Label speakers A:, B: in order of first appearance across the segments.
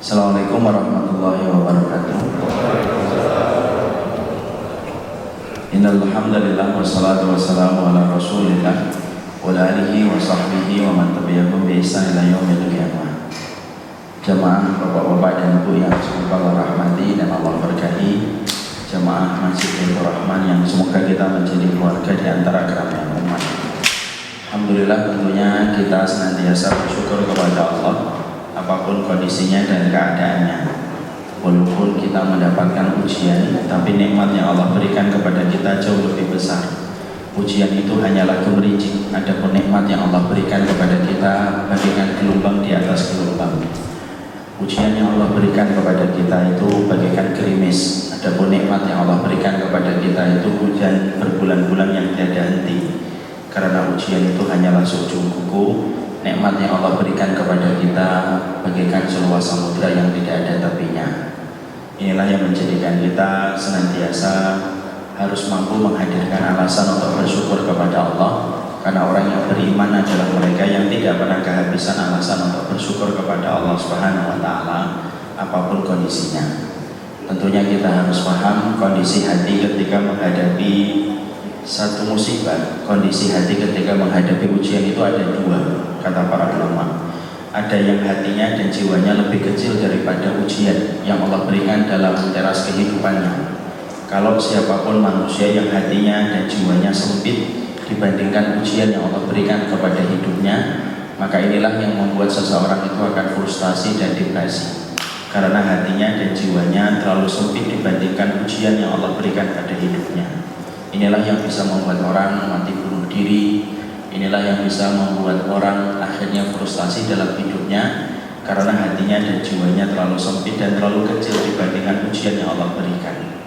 A: Assalamualaikum warahmatullahi wabarakatuh. Innal hamdalillah wassalatu wassalamu ala Rasulillah wa ala alihi wa sahbihi wa man tabi'ahum bi ihsan ila yaumil qiyamah. Jamaah bapak-bapak dan ibu yang semoga Allah rahmati dan Allah berkahi, jamaah Masjid Baitur Rahman yang semoga kita menjadi keluarga di antara keramaian umat. Alhamdulillah, tentunya kita senantiasa bersyukur kepada Allah apapun kondisinya dan keadaannya. Walaupun kita mendapatkan ujian, tapi nikmat yang Allah berikan kepada kita jauh lebih besar. Ujian itu hanyalah gemericik, adapun nikmat yang Allah berikan kepada kita bagaikan gelombang di atas gelombang. Ujian yang Allah berikan kepada kita itu bagaikan gerimis, adapun nikmat yang Allah berikan kepada kita itu hujan berbulan-bulan yang tiada henti. Karena ujian itu hanyalah seujung kuku, nikmat yang Allah berikan kepada kita bagaikan seluas samudra yang tidak ada tepinya. Inilah yang menjadikan kita senantiasa harus mampu menghadirkan alasan untuk bersyukur kepada Allah. Karena orang yang beriman adalah mereka yang tidak pernah kehabisan alasan untuk bersyukur kepada Allah Subhanahu wa Ta'ala apapun kondisinya. Tentunya kita harus paham kondisi hati ketika menghadapi satu musibah. Kondisi hati ketika menghadapi ujian itu ada dua, kata para ulama. Ada yang hatinya dan jiwanya lebih kecil daripada ujian yang Allah berikan dalam teras kehidupannya. Kalau siapapun manusia yang hatinya dan jiwanya sempit dibandingkan ujian yang Allah berikan kepada hidupnya, maka inilah yang membuat seseorang itu akan frustasi dan depresi. Karena hatinya dan jiwanya terlalu sempit dibandingkan ujian yang Allah berikan pada hidupnya. Inilah yang bisa membuat orang mati bunuh diri. Inilah yang bisa membuat orang akhirnya frustasi dalam hidupnya, karena hatinya dan jiwanya terlalu sempit dan terlalu kecil dibandingkan ujian yang Allah berikan.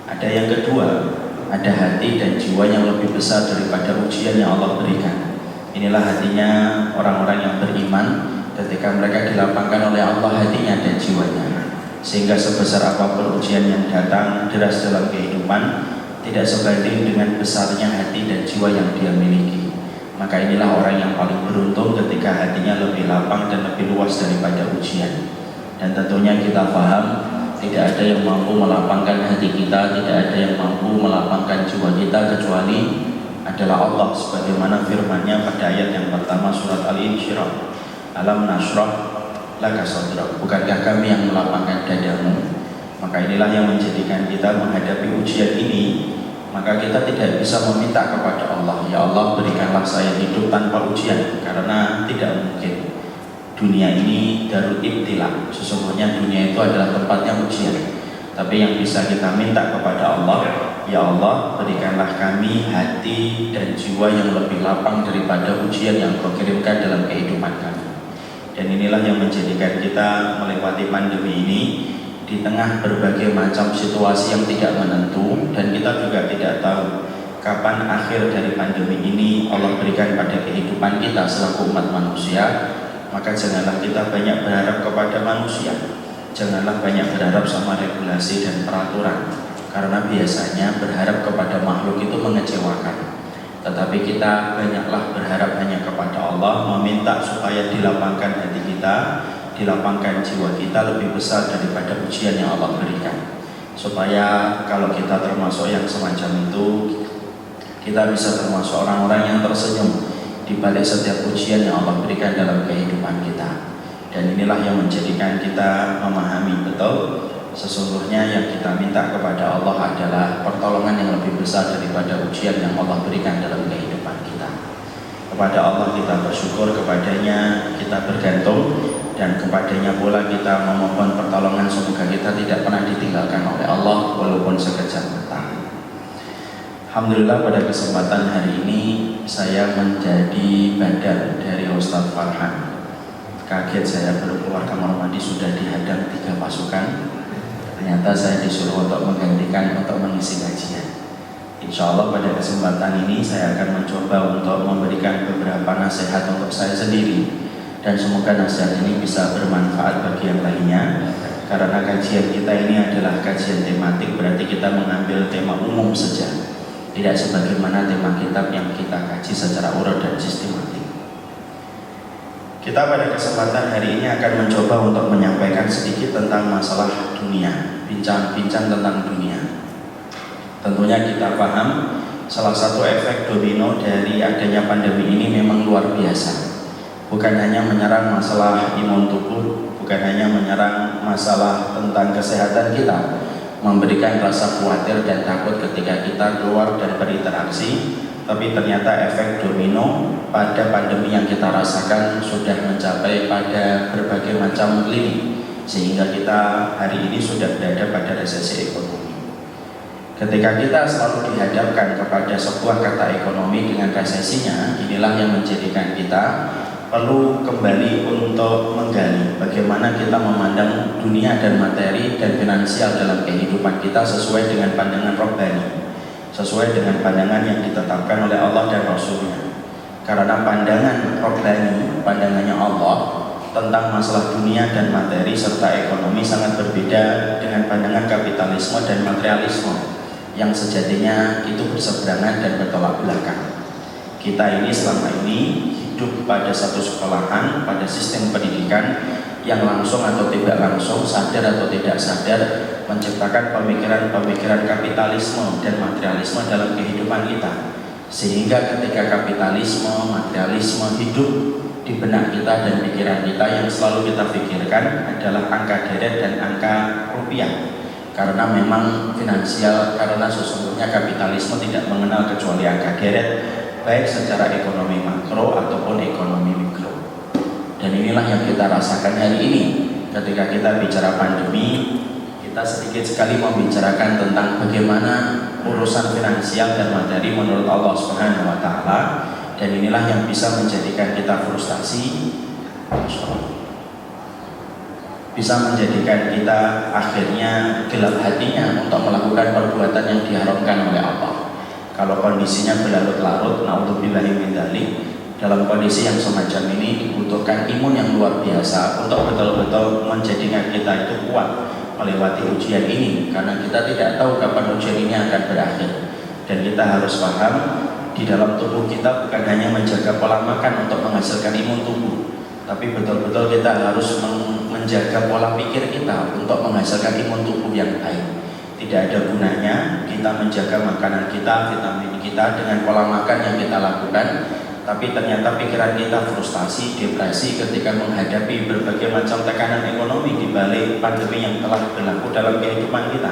A: Ada yang kedua, ada hati dan jiwa yang lebih besar daripada ujian yang Allah berikan. Inilah hatinya orang-orang yang beriman ketika mereka dilapangkan oleh Allah hatinya dan jiwanya, sehingga sebesar apapun ujian yang datang deras dalam kehidupan tidak sebanding dengan besarnya hati dan jiwa yang dia miliki. Maka inilah orang yang paling beruntung ketika hatinya lebih lapang dan lebih luas daripada ujian. Dan tentunya kita paham, tidak ada yang mampu melapangkan hati kita, tidak ada yang mampu melapangkan jiwa kita kecuali adalah Allah, sebagaimana firman-Nya pada ayat yang pertama surat Al-Insyirah, Alam nashrah laka sadrak, bukankah kami yang melapangkan dadamu? Maka inilah yang menjadikan kita menghadapi ujian ini, maka kita tidak bisa meminta kepada Allah, ya Allah berikanlah saya hidup tanpa ujian, karena tidak mungkin. Dunia ini darul ibtila, sesungguhnya dunia itu adalah tempatnya ujian. Tapi yang bisa kita minta kepada Allah, ya Allah berikanlah kami hati dan jiwa yang lebih lapang daripada ujian yang Kau kirimkan dalam kehidupan kami. Dan inilah yang menjadikan kita melewati pandemi ini di tengah berbagai macam situasi yang tidak menentu, dan kita juga tidak tahu kapan akhir dari pandemi ini Allah berikan pada kehidupan kita selaku umat manusia. Maka janganlah kita banyak berharap kepada manusia, janganlah banyak berharap sama regulasi dan peraturan, karena biasanya berharap kepada makhluk itu mengecewakan. Tetapi kita banyaklah berharap hanya kepada Allah, meminta supaya dilapangkan hati kita, dilapangkan jiwa kita lebih besar daripada ujian yang Allah berikan, supaya kalau kita termasuk yang semacam itu, kita bisa termasuk orang-orang yang tersenyum di balik setiap ujian yang Allah berikan dalam kehidupan kita. Dan inilah yang menjadikan kita memahami betul sesungguhnya yang kita minta kepada Allah adalah pertolongan yang lebih besar daripada ujian yang Allah berikan dalam kehidupan kita. Kepada Allah kita bersyukur, kepadanya kita bergantung, dan kepadanya pula kita memohon pertolongan. Semoga kita tidak pernah ditinggalkan oleh Allah walaupun sekejap mata. Alhamdulillah, pada kesempatan hari ini saya menjadi badal dari Ustadz Farhan. Kaget saya, baru keluar kamar mandi sudah dihadang 3 pasukan. Ternyata saya disuruh untuk menggantikan untuk mengisi kajian. Insya Allah pada kesempatan ini saya akan mencoba untuk memberikan beberapa nasihat untuk saya sendiri, dan semoga nasihat ini bisa bermanfaat bagi yang lainnya. Karena kajian kita ini adalah kajian tematik, berarti kita mengambil tema umum saja, tidak sebagaimana tema kitab yang kita kaji secara urut dan sistematik. Kita pada kesempatan hari ini akan mencoba untuk menyampaikan sedikit tentang masalah dunia, bincang-bincang tentang dunia. Tentunya kita paham salah satu efek domino dari adanya pandemi ini memang luar biasa. Bukan hanya menyerang masalah imun tubuh, bukan hanya menyerang masalah tentang kesehatan kita, memberikan rasa khawatir dan takut ketika kita keluar dan berinteraksi, tapi ternyata efek domino pada pandemi yang kita rasakan sudah mencapai pada berbagai macam lini, sehingga kita hari ini sudah berada pada resesi ekonomi. Ketika kita selalu dihadapkan kepada sebuah kata ekonomi dengan resesinya, inilah yang menjadikan kita perlu kembali untuk menggali bagaimana kita memandang dunia dan materi dan finansial dalam kehidupan kita sesuai dengan pandangan Rabbani, sesuai dengan pandangan yang ditetapkan oleh Allah dan Rasulnya. Karena pandangan Rabbani, pandangannya Allah tentang masalah dunia dan materi serta ekonomi sangat berbeda dengan pandangan kapitalisme dan materialisme yang sejatinya itu berseberangan dan bertolak belakang. Kita ini selama ini hidup pada satu sekolahan, pada sistem pendidikan yang langsung atau tidak langsung, sadar atau tidak sadar, menciptakan pemikiran-pemikiran kapitalisme dan materialisme dalam kehidupan kita. Sehingga ketika kapitalisme, materialisme hidup di benak kita dan pikiran kita, yang selalu kita pikirkan adalah angka deret dan angka rupiah. Karena memang finansial, karena sesungguhnya kapitalisme tidak mengenal kecuali angka deret, baik secara ekonomi makro ataupun ekonomi mikro. Dan inilah yang kita rasakan hari ini. Ketika kita bicara pandemi, kita sedikit sekali membicarakan tentang bagaimana urusan finansial dan materi menurut Allah Subhanahu wa Ta'ala, dan inilah yang bisa menjadikan kita frustasi, bisa menjadikan kita akhirnya gelap hatinya untuk melakukan perbuatan yang diharamkan oleh Allah. Kalau kondisinya berlarut-larut, naudzubillahi min dzalik, dalam kondisi yang semacam ini dibutuhkan imun yang luar biasa untuk betul-betul menjadikan kita itu kuat melewati ujian ini, karena kita tidak tahu kapan ujian ini akan berakhir. Dan kita harus paham, di dalam tubuh kita bukan hanya menjaga pola makan untuk menghasilkan imun tubuh, tapi betul-betul kita harus menjaga pola pikir kita untuk menghasilkan imun tubuh yang baik. Tidak ada gunanya kita menjaga makanan kita, vitamin kita dengan pola makan yang kita lakukan, tapi ternyata pikiran kita frustasi, depresi ketika menghadapi berbagai macam tekanan ekonomi di balik pandemi yang telah berlaku dalam kehidupan kita.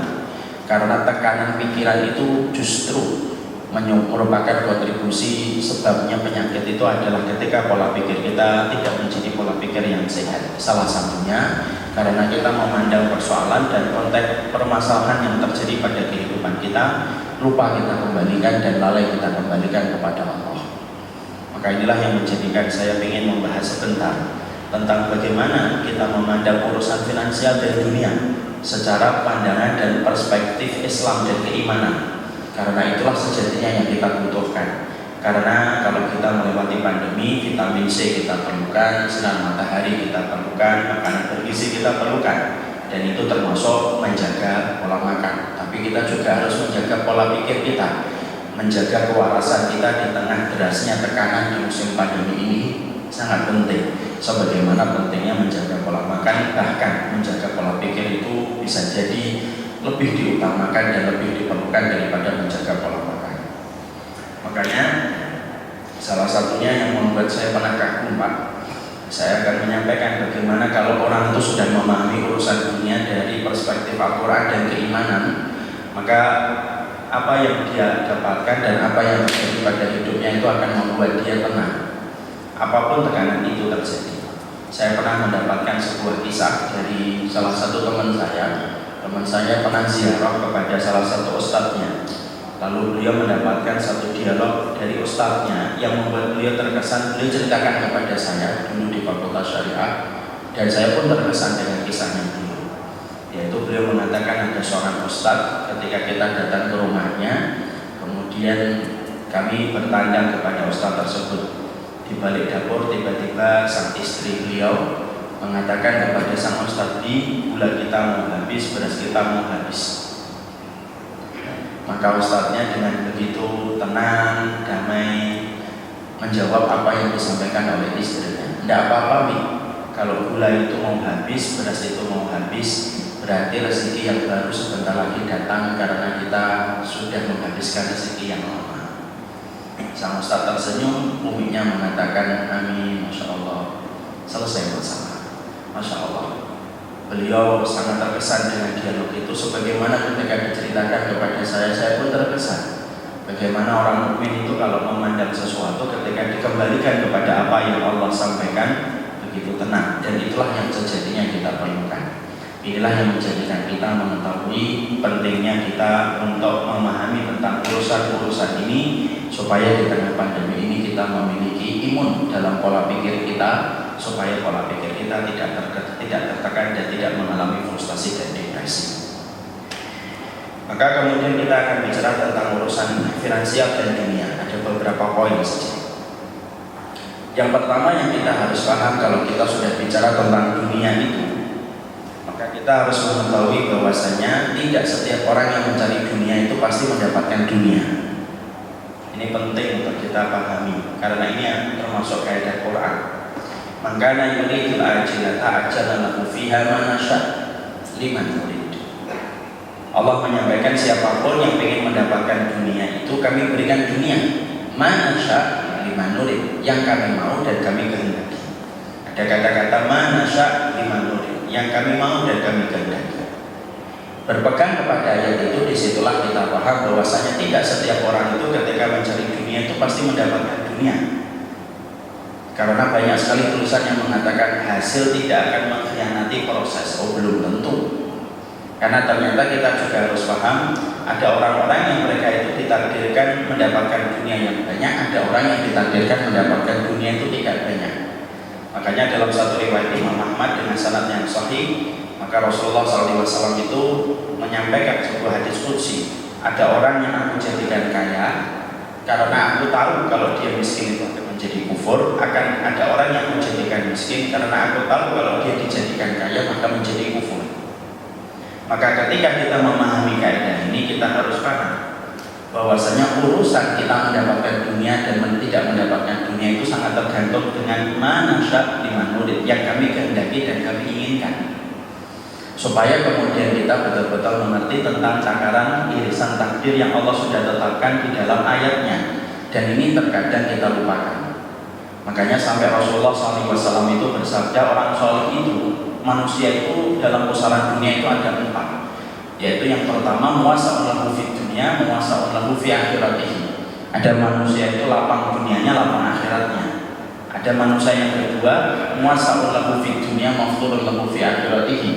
A: Karena tekanan pikiran itu justru merupakan kontribusi. Sebabnya penyakit itu adalah ketika pola pikir kita tidak menjadi pola pikir yang sehat. Salah satunya karena kita memandang persoalan dan konteks permasalahan yang terjadi pada kehidupan kita, lupa kita kembalikan dan lalai kita kembalikan kepada Allah. Maka inilah yang menjadikan saya ingin membahas sebentar tentang bagaimana kita memandang urusan finansial dan dunia secara pandangan dan perspektif Islam dan keimanan. Karena itulah sejatinya yang kita butuhkan. Karena kalau kita melewati pandemi, vitamin C kita perlukan, sinar matahari kita perlukan, makanan bergizi kita perlukan, dan itu termasuk menjaga pola makan. Tapi kita juga harus menjaga pola pikir kita, menjaga kewarasan kita di tengah derasnya tekanan di musim pandemi ini sangat penting. Sebagaimana pentingnya menjaga pola makan, bahkan menjaga pola pikir itu bisa jadi lebih diutamakan dan lebih diperlukan daripada menjaga pola makan. Makanya salah satunya yang membuat saya pernah kagum, Pak, saya akan menyampaikan bagaimana kalau orang itu sudah memahami urusan dunia dari perspektif Al-Quran dan keimanan, maka apa yang dia dapatkan dan apa yang terjadi pada hidupnya itu akan membuat dia tenang apapun tekanan itu terjadi. Saya pernah mendapatkan sebuah kisah dari salah satu teman saya. Teman saya pernah ziarah kepada salah satu ustadznya. Lalu beliau mendapatkan satu dialog dari ustadznya yang membuat beliau terkesan. Beliau ceritakan kepada saya dulu di Fakultas Syariah, dan saya pun terkesan dengan kisahnya beliau. Yaitu beliau mengatakan ada seorang ustadz ketika kita datang ke rumahnya, kemudian kami bertandang kepada ustadz tersebut. Di balik dapur tiba-tiba sang istri beliau mengatakan kepada sang ustadz, "Di, gula kita mau habis, beras kita mau habis." Maka ustadznya dengan begitu tenang, damai menjawab apa yang disampaikan oleh istrinya. Tidak apa-apa Mi, kalau gula itu mau habis, beras itu mau habis, berarti rezeki yang baru sebentar lagi datang karena kita sudah menghabiskan rezeki yang lama. Sang Ustaz tersenyum, uminya mengatakan amin, Masya Allah. Selesai bersama, Masya Allah. Beliau sangat terkesan dengan dialog itu, sebagaimana ketika diceritakan kepada saya pun terkesan. Bagaimana orang mukmin itu kalau memandang sesuatu ketika dikembalikan kepada apa yang Allah sampaikan begitu tenang, dan itulah yang sejatinya kita perlukan. Inilah yang menjadikan kita mengetahui pentingnya kita untuk memahami tentang urusan-urusan ini, supaya di tengah pandemi ini kita memiliki imun dalam pola pikir kita, supaya pola pikir kita tidak tertekan dan tidak mengalami frustasi dan depresi. Maka kemudian kita akan bicara tentang urusan finansial dan dunia. Ada beberapa poin saja. Yang pertama yang kita harus paham kalau kita sudah bicara tentang dunia itu, maka kita harus mengetahui bahwasanya tidak setiap orang yang mencari dunia itu pasti mendapatkan dunia. Ini penting untuk kita pahami, karena ini termasuk kaidah Quran. Maka yuridul ajilata ajala lahu fiha ma nasya liman yurid. Allah menyampaikan siapapun yang ingin mendapatkan dunia itu kami berikan dunia ma nasya liman yurid, yang kami mau dan kami kehendaki. Ada kata-kata ma nasya liman yurid, yang kami mau dan kami kehendaki. Berpegang kepada ayat itu, disitulah kita paham bahwasanya tidak setiap orang itu ketika mencari dunia itu pasti mendapatkan dunia. Karena banyak sekali tulisan yang mengatakan hasil tidak akan mengkhianati proses. Oh, belum tentu. Karena ternyata kita juga harus paham, ada orang-orang yang mereka itu ditakdirkan mendapatkan dunia yang banyak, ada orang yang ditakdirkan mendapatkan dunia itu tidak banyak. Makanya dalam satu riwayat Imam Ahmad dengan sanad yang sahih, maka Rasulullah SAW itu menyampaikan sebuah hadis qudsi. Ada orang yang aku jadikan kaya karena aku tahu kalau dia miskin itu akan menjadi kufur. Akan ada orang yang menjadikan miskin karena aku tahu kalau dia dijadikan kaya maka menjadi kufur. Maka ketika kita memahami kaidah ini, kita harus paham bahwasanya urusan kita mendapatkan dunia dan tidak mendapatkan dunia itu sangat tergantung dengan mana syak liman nurid, yang kami kehendaki dan kami inginkan. Supaya kemudian kita betul-betul mengerti tentang takaran irisan takdir yang Allah sudah tetapkan di dalam ayatnya, dan ini terkadang kita lupakan. Makanya sampai Rasulullah SAW itu bersabda, orang soleh itu, manusia itu dalam pusaran dunia itu ada 4, yaitu yang pertama muwasa'un fid dunya, muwasa'un fi akhiratihi. Ada manusia itu lapang dunianya, lapang akhiratnya. Ada manusia yang kedua muwasa'un fid dunya, mafturun lahu fi akhiratihi.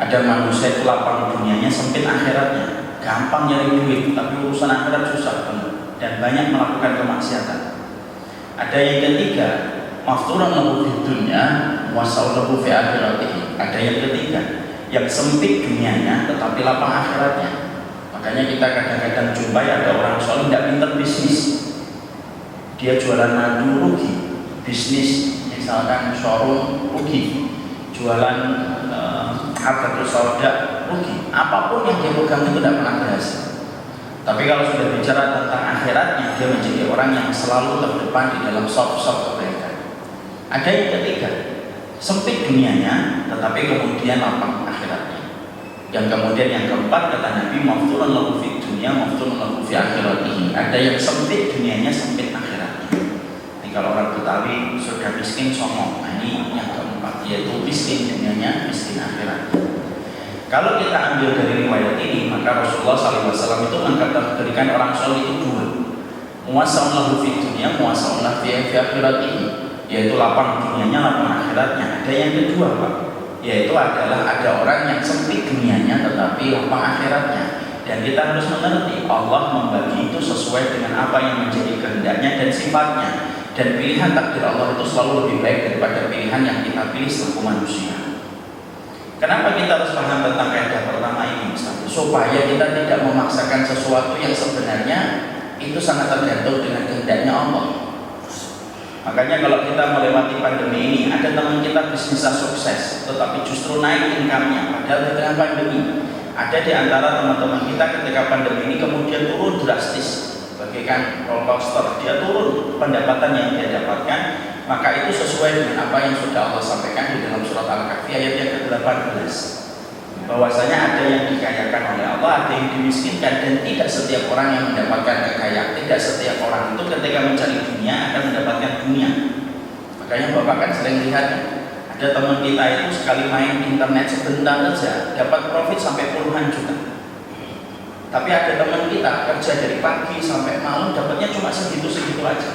A: Ada manusia itu lapang dunianya, sempit akhiratnya, gampang nyari duit, tapi urusan akhirat susah dan banyak melakukan kemaksiatan. Ada yang ketiga, mafturan lahu fid dunya, wasa'un lahu fi akhiratihi. Ada yang ketiga, yang sempit dunianya tetapi lapang akhiratnya. Makanya kita kadang-kadang jumpai ada orang soleh tidak pintar bisnis. Dia jualan madu rugi, bisnis misalkan showroom rugi, jualan harga sauda rugi. Apapun yang dia pegang itu tidak pernah berhasil. Tapi kalau sudah bicara tentang akhiratnya, dia menjadi orang yang selalu terdepan di dalam shop-shop kebaikan. Ada yang ketiga, sempit dunianya tetapi kemudian lapang akhiratnya. Yang kemudian yang keempat, kata Nabi, mafturun lahu fid dunya, mafturun lahu fi akhiratihi. Ada yang sempit dunianya, sempit akhiratnya. Jadi kalau orang Betawi sudah miskin songong, ini yang keempat, yaitu miskin dunianya, miskin akhiratnya. Kalau kita ambil dari riwayat ini, maka Rasulullah SAW itu mengkategorikan orang soleh itu 2. Muwasa'un lahu fid dunya, muwasa'un lahu fi akhiratihi, yaitu lapang dunianya, lapang akhiratnya. Ada yang kedua, Pak, yaitu adalah ada orang yang sempit dunianya tetapi lapang akhiratnya. Dan kita harus mengerti Allah membagi itu sesuai dengan apa yang menjadi kehendaknya dan sifatnya. Dan pilihan takdir Allah itu selalu lebih baik daripada pilihan yang kita pilih selaku manusia. Kenapa kita harus paham tentang kaidah pertama ini, Ustaz? Supaya kita tidak memaksakan sesuatu yang sebenarnya itu sangat tergantung dengan kehendaknya Allah. Makanya kalau kita melewati pandemi ini, ada teman kita bisnisnya sukses, tetapi justru naik income-nya padahal di tengah pandemi. Ada di antara teman-teman kita ketika pandemi ini kemudian turun drastis, bagaikan roller coaster, dia turun pendapatan yang dia dapatkan maka itu sesuai dengan apa yang sudah Allah sampaikan di dalam surat Al-Kahfi ayat yang ke-18, bahwasanya ada yang dikayakan oleh Allah, ada yang dimiskinkan, dan tidak setiap orang yang mendapatkan kekayaan, tidak setiap orang itu ketika mencari dunia akan mendapatkan dunia. Makanya Bapak kan sering lihat, ada teman kita itu sekali main internet sebentar saja dapat profit sampai puluhan juta. Tapi ada teman kita kerja dari pagi sampai malam dapatnya cuma segitu-segitu aja.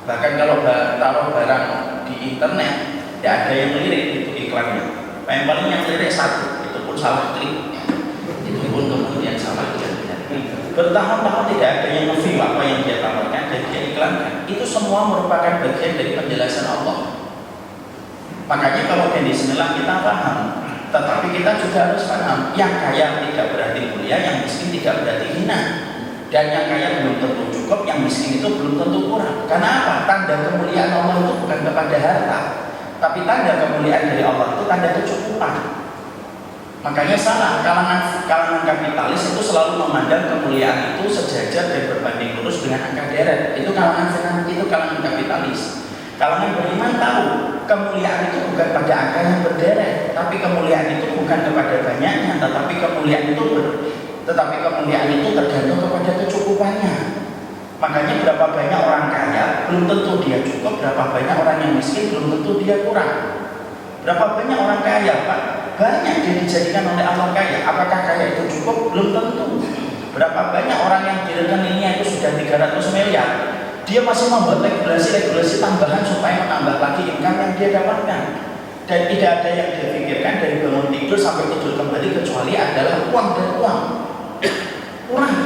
A: Bahkan kalau taruh barang di internet, tidak ada yang lirik itu iklannya. Yang paling yang lirik satu, itu pun salah klik, itu pun kemudian salah klik. Bertahun-tahun tidak ada yang nge-view apa yang dia tawarkan dan dia iklankan. Itu semua merupakan bagian dari penjelasan Allah. Makanya kalau di Bismillah kita paham, tetapi kita juga harus paham, yang kaya tidak berarti mulia, yang miskin tidak berarti hina. Dan yang kaya belum tentu cukup, yang miskin itu belum tentu kurang. Karena apa? Tanda kemuliaan Allah itu bukan kepada harta, tapi tanda kemuliaan dari Allah itu tanda kecukupan. Makanya salah kalangan kapitalis itu selalu memandang kemuliaan itu sejajar dan berbanding lurus dengan angka deret. Itu kalangan kapitalis. Kalangan beriman tahu kemuliaan itu bukan pada angka yang berderet, tapi kemuliaan itu bukan kepada banyaknya, tetapi kemuliaan itu tergantung kepada kecukupannya. Makanya berapa banyak orang kaya belum tentu dia cukup, berapa banyak orang yang miskin belum tentu dia kurang. Berapa banyak orang kaya, Pak? Banyak dia dijadikan oleh Allah kaya. Apakah kaya itu cukup? Belum tentu. Berapa banyak orang yang di rekeningnya itu sudah 300 miliar, dia masih membuat regulasi tambahan supaya menambah lagi income yang dia dapatkan. Dan tidak ada yang dia pikirkan dari bangun tidur sampai tidur kembali kecuali adalah uang dan uang. Kurang.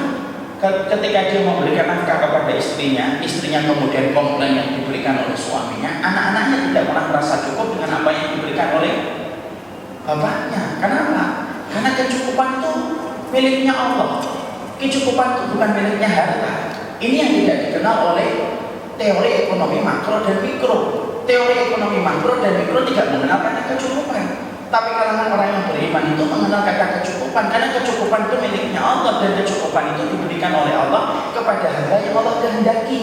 A: Ketika dia memberikan nafkah kepada istrinya kemudian komplain yang diberikan oleh suaminya, anak-anaknya tidak pernah merasa cukup dengan apa yang diberikan oleh bapaknya. Kenapa? Karena kecukupan itu miliknya Allah. Kecukupan itu bukan miliknya harta. Ini yang tidak dikenal oleh teori ekonomi makro dan mikro. Teori ekonomi makro dan mikro tidak mengenal kata kecukupan. Tapi kalangan orang yang beriman itu mengenal kata kecukupan, karena kecukupan itu miliknya Allah dan kecukupan itu diberikan oleh Allah kepada hamba yang Allah kehendaki.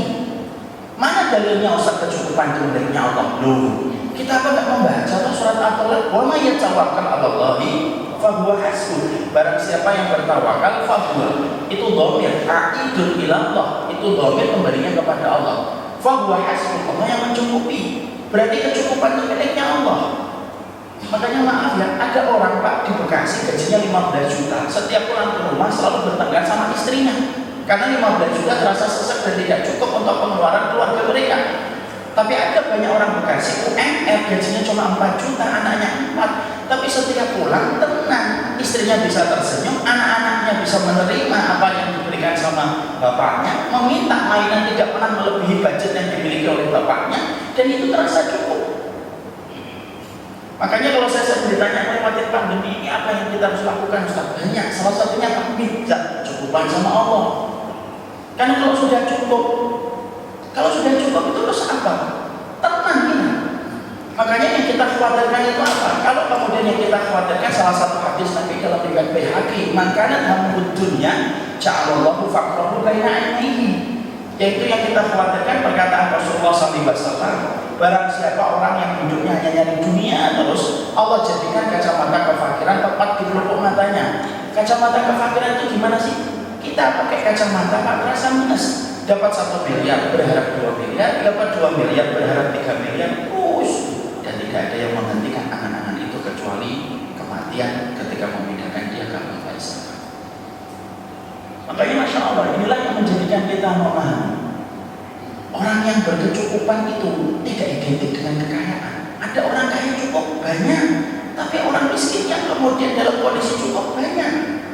A: Mana dalilnya Ustaz kecukupan itu miliknya Allah? Loh, kita apa tidak membaca surat At-Talaq? Wa may yatawakkal 'ala Allahi fa huwa hasbuh. Barang siapa yang bertawakal fa huwa, itu dhamir a'idun ila Allah, itu dhamir kembalinya kepada Allah. Fa huwa hasbuh, Allah yang mencukupi. Berarti kecukupan itu miliknya Allah. Makanya maaf ya, ada orang Pak di Bekasi gajinya 15 juta, setiap pulang ke rumah selalu bertengkar sama istrinya karena 15 juta terasa sesek dan tidak cukup untuk pengeluaran keluarga mereka. Tapi ada banyak orang Bekasi UMR gajinya cuma 4 juta, anaknya 4, tapi setiap pulang tenang, istrinya bisa tersenyum, anak-anaknya bisa menerima apa yang diberikan sama bapaknya, meminta mainan tidak pernah melebihi budget yang dimiliki oleh bapaknya, dan itu terasa cukup. Makanya kalau saya ditanya melewati pandemi ini apa yang kita harus lakukan, Ustaz? Banyak, salah satunya minta kecukupan sama Allah. Karena kalau sudah cukup itu terus apa? Tenang kita. Makanya yang kita khawatirkan itu apa? Kalau kemudian yang kita khawatirkan salah satu hadis Nabi dalam riwayat Baihaqi, "Man kana hammuhu dunya ja'alallahu faqrahu baina 'ainihi." Yaitu yang kita khawatirkan perkataan Rasulullah SAW, barang siapa orang yang hidupnya hanya nyari dunia, terus Allah jadikan kacamata kefakiran tepat di pelupuk matanya. Kacamata kefakiran itu gimana sih? Kita pakai kacamata Pak terasa minus. Dapat 1 miliar berharap 2 miliar, dapat 2 miliar berharap 3 miliar, dan tidak ada yang menghentikan angan-angan itu kecuali kematian ketika memindahkan dia ke alam barzakh. Makanya Masya Allah, inilah yang menjadikan kita memahami orang yang berkecukupan itu tidak identik dengan kekayaan. Ada orang kaya cukup banyak, tapi orang miskin yang kemudian dalam kondisi cukup banyak.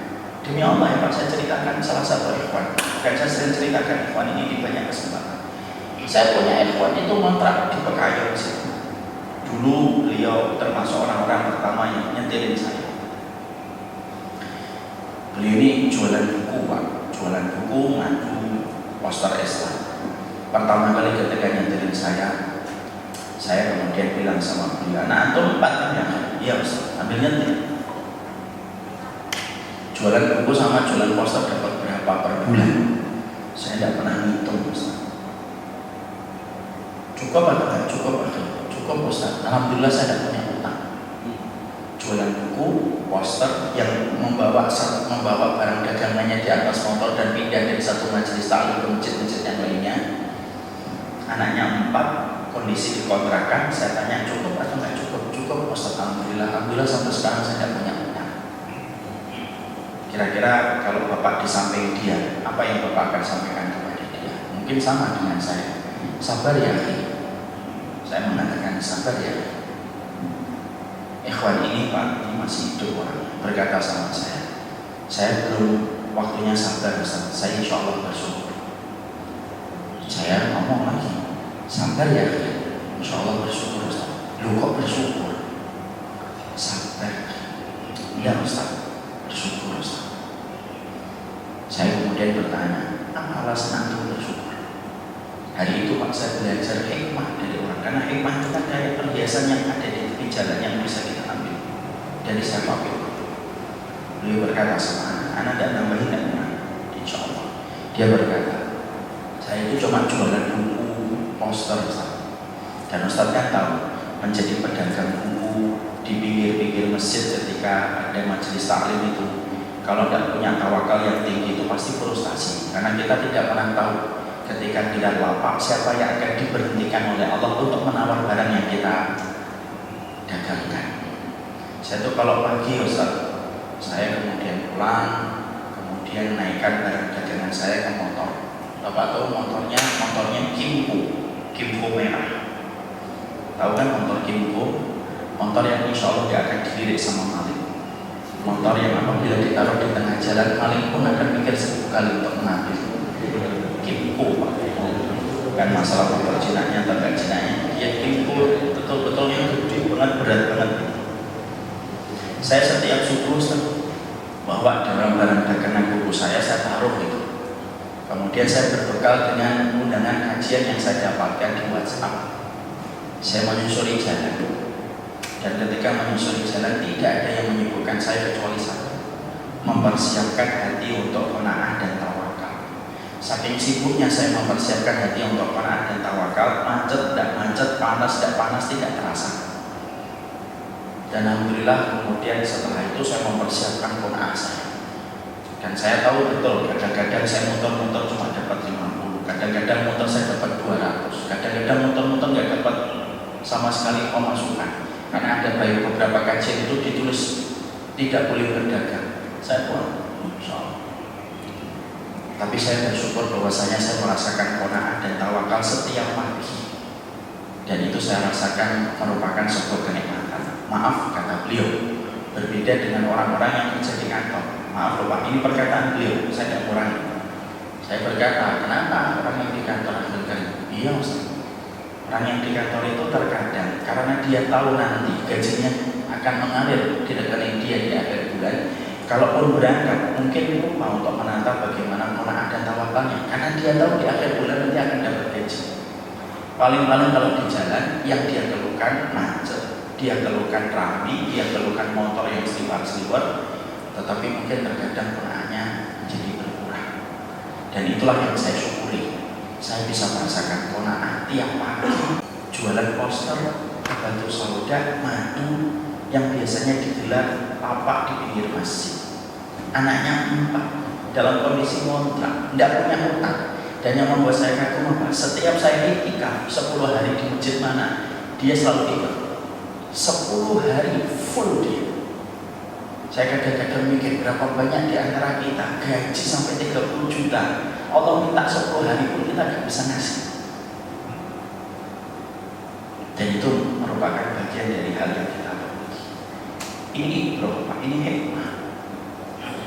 A: Demi Allah ya Pak, saya ceritakan salah satu ikhwan, dan saya sering ceritakan ikhwan ini di banyak kesempatan. Saya punya ikhwan itu ngontrak di Pekayon situ. Dulu beliau termasuk orang-orang pertama yang nyetilin saya. Beliau ini jualan buku Pak, jualan buku, ngadu, poster Islam. Pertama kali ketika nyetilin saya kemudian bilang sama beliau, "Nah, antum 4 kan ya?" "Iya Ustaz." "Ambil nyetil." Jualan buku sama jualan poster dapat berapa per bulan? Saya tidak pernah ngitung Ustaz. Cukup atau nggak cukup? Cukup Ustaz. Alhamdulillah saya tidak punya utang. Jualan buku, poster yang membawa barang dagangannya di atas motor dan pindah dari satu majelis taklim ke masjid-masjid yang lainnya. Anaknya 4, kondisi dikontrakan. Saya tanya cukup atau nggak cukup? Cukup Ustaz. Alhamdulillah sampai sekarang saya tidak punya utang. Kira-kira kalau Bapak di samping dia, apa yang Bapak akan sampaikan kepada dia? Mungkin sama dengan saya. Sabar ya, saya mengatakan sabar ya. Ikhwan ini Pak, ini masih hidup orang, berkata sama saya belum waktunya sabar Ustaz, saya insya Allah bersyukur. Saya ngomong lagi, sabar ya, insya Allah bersyukur Ustaz. Lu kok bersyukur? Sabar. Iya Ustaz, bersyukur Ustaz. Saya kemudian bertanya, apa alasan antum bersyukur? Hari itu Pak saya belajar hikmah dari orang, karena hikmah itu kan kayak perhiasan yang ada di tepi jalan yang bisa kita ambil dari siapapun. Beliau berkata sama anak tidak nambahin dan kurang, insya Allah. Dia berkata, saya itu cuma jualan buku, poster Ustaz. Dan Ustaz kan tahu, menjadi pedagang buku di pinggir-pinggir masjid ketika ada majelis taklim itu, kalau tidak punya tawakal yang tinggi itu pasti frustasi, karena kita tidak pernah tahu ketika tidak lapak siapa yang akan diberhentikan oleh Allah untuk menawar barang yang kita dagangkan. Saya tuh kalau pagi Ustaz, saya kemudian pulang, kemudian naikkan barang dagangan saya ke motor. Bapak tahu motornya Kimco merah. Tahu kan motor Kimco? Motor yang insya Allah dia akan dilirik sama maling. Motor yang apabila ditaruh di tengah jalan, maling pun akan mikir 10 kali untuk mengambil. Kimco Pak, bukan masalah motor jinaknya atau enggak jinaknya. Ya Kimco betul-betulnya gede banget, berat banget. Saya setiap subuh bawa dalam barang dagangan buku saya taruh itu. Kemudian saya berbekal dengan undangan kajian yang saya dapatkan di WhatsApp. Saya menyusuri jalan, dan ketika menyusuri jalan tidak ada yang menyibukkan saya kecuali satu, mempersiapkan hati untuk qanaah dan tawakal. Saking sibuknya saya mempersiapkan hati untuk qanaah dan tawakal, macet tidak macet, panas tidak panas tidak terasa. Dan alhamdulillah kemudian setelah itu saya mempersiapkan qanaah saya. Dan saya tahu betul, kadang-kadang saya muter-muter cuma dapat 50, kadang-kadang motor saya dapat 200, kadang-kadang motor-motor nggak dapat sama sekali pemasukan. Karena ada beberapa kajian itu ditulis tidak boleh berdagang. Saya pulang, insya Allah. Tapi saya bersyukur bahwasanya saya merasakan qanaah dan tawakal setiap pagi. Dan itu saya rasakan merupakan sebuah kenikmatan. Maaf, kata beliau, berbeda dengan orang-orang yang kerja di kantor. Maaf loh Pak, ini perkataan beliau, saya tidak kurangi. Saya berkata, kenapa orang yang di kantor akhirkan? Iya Ustaz, orang yang di kantor itu terkadang karena dia tahu nanti gajinya akan mengalir di rekening dia di akhir bulan. Kalaupun berangkat, mungkin lupa untuk menata bagaimana qanaah dan tawakalnya, karena dia tahu di akhir bulan nanti akan dapat gaji. Paling-paling kalau di jalan, yang dia keluhkan macet, dia keluhkan rame, dia keluhkan motor yang seliwar-seliwar. Tetapi mungkin terkadang qanaahnya menjadi berkurang. Dan itulah yang saya syukuri. Saya bisa merasakan qanaah tiap pagi. Jualan poster, batu sauda, madu yang biasanya digelar lapak di pinggir masjid. Anaknya 4 dalam kondisi ngontrak, tidak punya utang. Dan yang membuat saya kagum apa? Setiap saya iktikaf 10 hari di masjid mana, dia selalu ikut. 10 hari full dia. Saya kadang-kadang mikir berapa banyak di antara kita gaji sampai 30 juta. Allah minta 10 hari pun kita tidak bisa ngasih. Dan itu merupakan bagian dari hal yang kita lakukan. Ini bro, Pak, ini hikmah.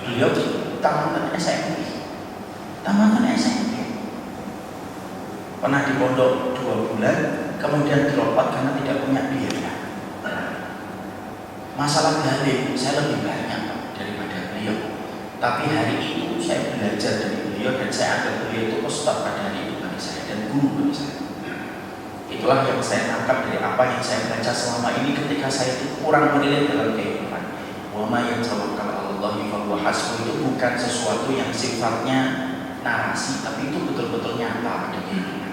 A: Beliau tamatan SMP. Pernah di pondok 2 bulan, kemudian drop karena tidak punya biaya. Masalah balik saya lebih banyak daripada beliau. Tapi hari itu saya belajar dari beliau dan saya anggap beliau itu ustaz pada hari itu bagi saya dan guru bagi saya. Itulah yang saya tangkap dari apa yang saya baca selama ini ketika saya itu kurang menilai dalam kehidupan. Wa ma yatawakkal 'alallahi fa huwa hasbuh itu bukan sesuatu yang sifatnya narasi, tapi itu betul-betul nyata pada kehidupan.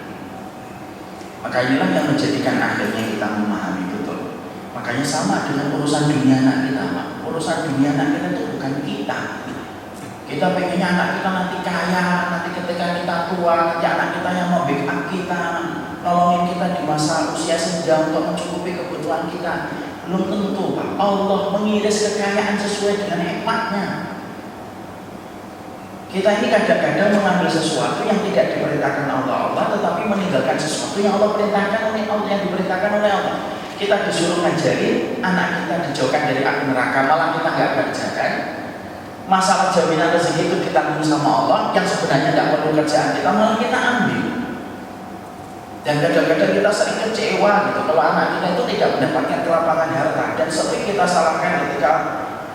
A: Maka inilah yang menjadikan akhirnya kita memahami betul. Makanya sama dengan urusan dunia anak kita, Pak. Urusan dunia anak kita itu bukan kita. Kita pengennya anak kita nanti kaya, nanti ketika kita tua, nanti anak kita yang mau backup kita, nolongin kita di masa usia senja untuk mencukupi kebutuhan kita. Belum tentu, Pak. Allah mengiris kekayaan sesuai dengan hikmatnya. Kita ini kadang-kadang mengambil sesuatu yang tidak diperintahkan Allah, tetapi meninggalkan sesuatu yang Allah perintahkan oleh Allah, yang diperintahkan oleh Allah. Kita disuruh ngajarin anak kita dijauhkan dari api neraka, malah kita nggak kerjakan. Masalah jaminan rezeki itu ditanggung sama Allah, yang sebenarnya tidak perlu kerjaan kita, malah kita ambil. Dan kadang-kadang kita sering kecewa gitu kalau anak kita itu tidak mendapatkan kelapangan harta, dan sering kita salahkan ketika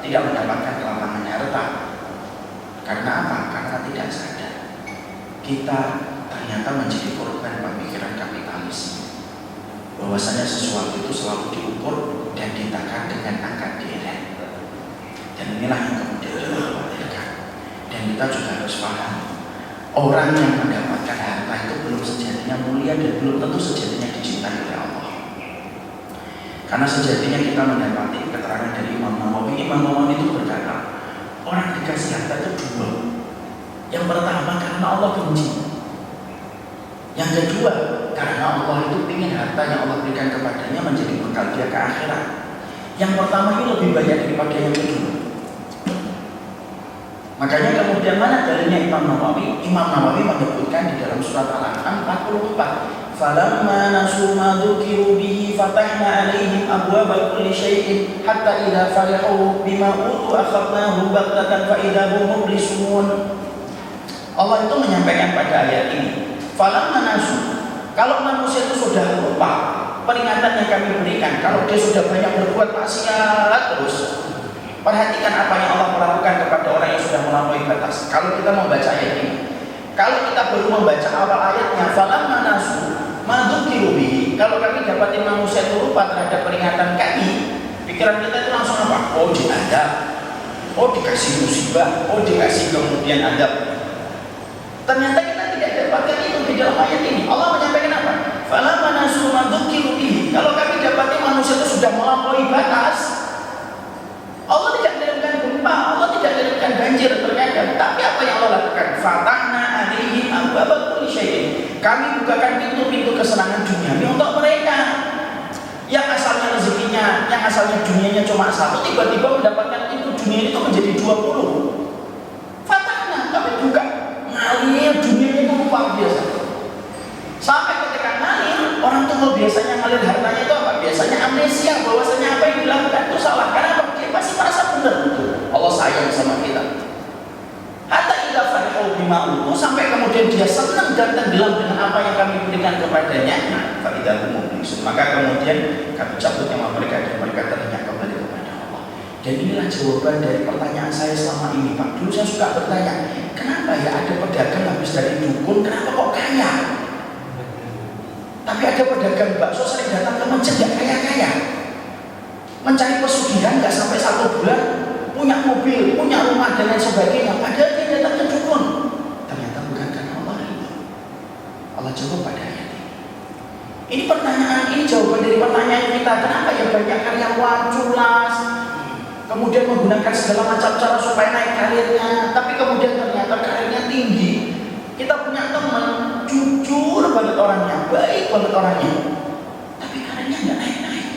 A: tidak mendapatkan kelapangan harta. Karena apa? Karena tidak sadar kita ternyata menjadi korban pemikiran kapitalis, bahwasanya sesuatu itu selalu diukur dan ditakar dengan angka deret. Dan inilah yang kemudian kita khawatirkan. Dan kita juga harus paham, orang yang mendapatkan harta itu belum sejatinya mulia dan belum tentu sejatinya dicintai oleh Allah. Karena sejatinya kita mendapati keterangan dari Imam Nawawi. Imam Nawawi itu berkata, orang dikasih harta itu dua. Yang pertama karena Allah benci. Yang kedua karena Allah itu ingin harta yang Allah berikan kepadanya menjadi bekal dia ke akhirat. Yang pertama itu lebih banyak daripada yang kedua. Makanya kemudian mana dalilnya Imam Nawawi? Imam Nawawi menyebutkan di dalam surat Al-An'am 44. Falamma nasu ma dzukiru bihi fatahna 'alaihim abwaaba kulli syai'in hatta idza farihu bima utu akhadnahum baghtatan fa idza hum mublisun. Allah itu menyampaikan pada ayat ini, falamma nasu, kalau manusia itu sudah lupa peringatan yang kami berikan, kalau dia sudah banyak berbuat maksiat terus. Perhatikan apa yang Allah melakukan kepada orang yang sudah melampaui batas. Kalau kita membaca ayat ini, kalau kita baru membaca awal ayatnya, falamma nasu ma dzukiru bihi, kalau kami dapatin manusia itu lupa terhadap peringatan kami, pikiran kita itu langsung apa? Oh diadab, oh dikasih musibah, oh dikasih kemudian adab. Ternyata kita tidak dapatkan itu di dalam ayat ini. Allah menyampaikan apa? Falamma nasu ma dzukiru bihi, kalau kami dapatin manusia itu sudah melampaui batas, Allah tidak kirimkan gempa, Allah tidak kirimkan banjir ternyata. Tapi apa yang Allah lakukan? Fatahna 'alaihim abwaaba kulli syai'in. Kami bukakan pintu-pintu kesenangan duniawi untuk mereka. Yang asalnya rezekinya, yang asalnya dunianya cuma satu, tiba-tiba mendapatkan pintu dunia itu menjadi 20. Fatahna, kami buka, ngalir dunianya itu luar biasa. Sampai ketika ngalir, orang tua biasanya ngalir hartanya itu apa? Biasanya amnesia, bahwasanya apa yang dilakukan itu salah. Karena apa? Dia pasti merasa benar betul. Allah sayang sama kita. Hatta idza farihu bima utu, sampai kemudian dia senang dan tenggelam dengan apa yang kami berikan kepadanya. Fa idza hum mublisun, maka kemudian kami cabut nyawa mereka dan mereka terinyak kembali kepada Allah. Dan inilah jawaban dari pertanyaan saya selama ini, Pak. Dulu saya suka bertanya, kenapa ya ada pedagang habis dari dukun, kenapa kok kaya? Tapi ada pedagang bakso sering datang ke masjid gak kaya-kaya, mencari pesugihan gak sampai 1 bulan, punya mobil, punya rumah dan lain sebagainya, padahal dia datang ke dukun. Ternyata bukan karena Allah itu. Allah jawab pada ayat ini. Ini pertanyaan, ini jawaban dari pertanyaan kita. Kenapa ya banyak karyawan culas, kemudian menggunakan segala macam cara supaya naik karirnya, tapi kemudian ternyata karirnya tinggi. Kita punya teman, jujur banget orangnya, baik banget orangnya, tapi karirnya nggak naik-naik.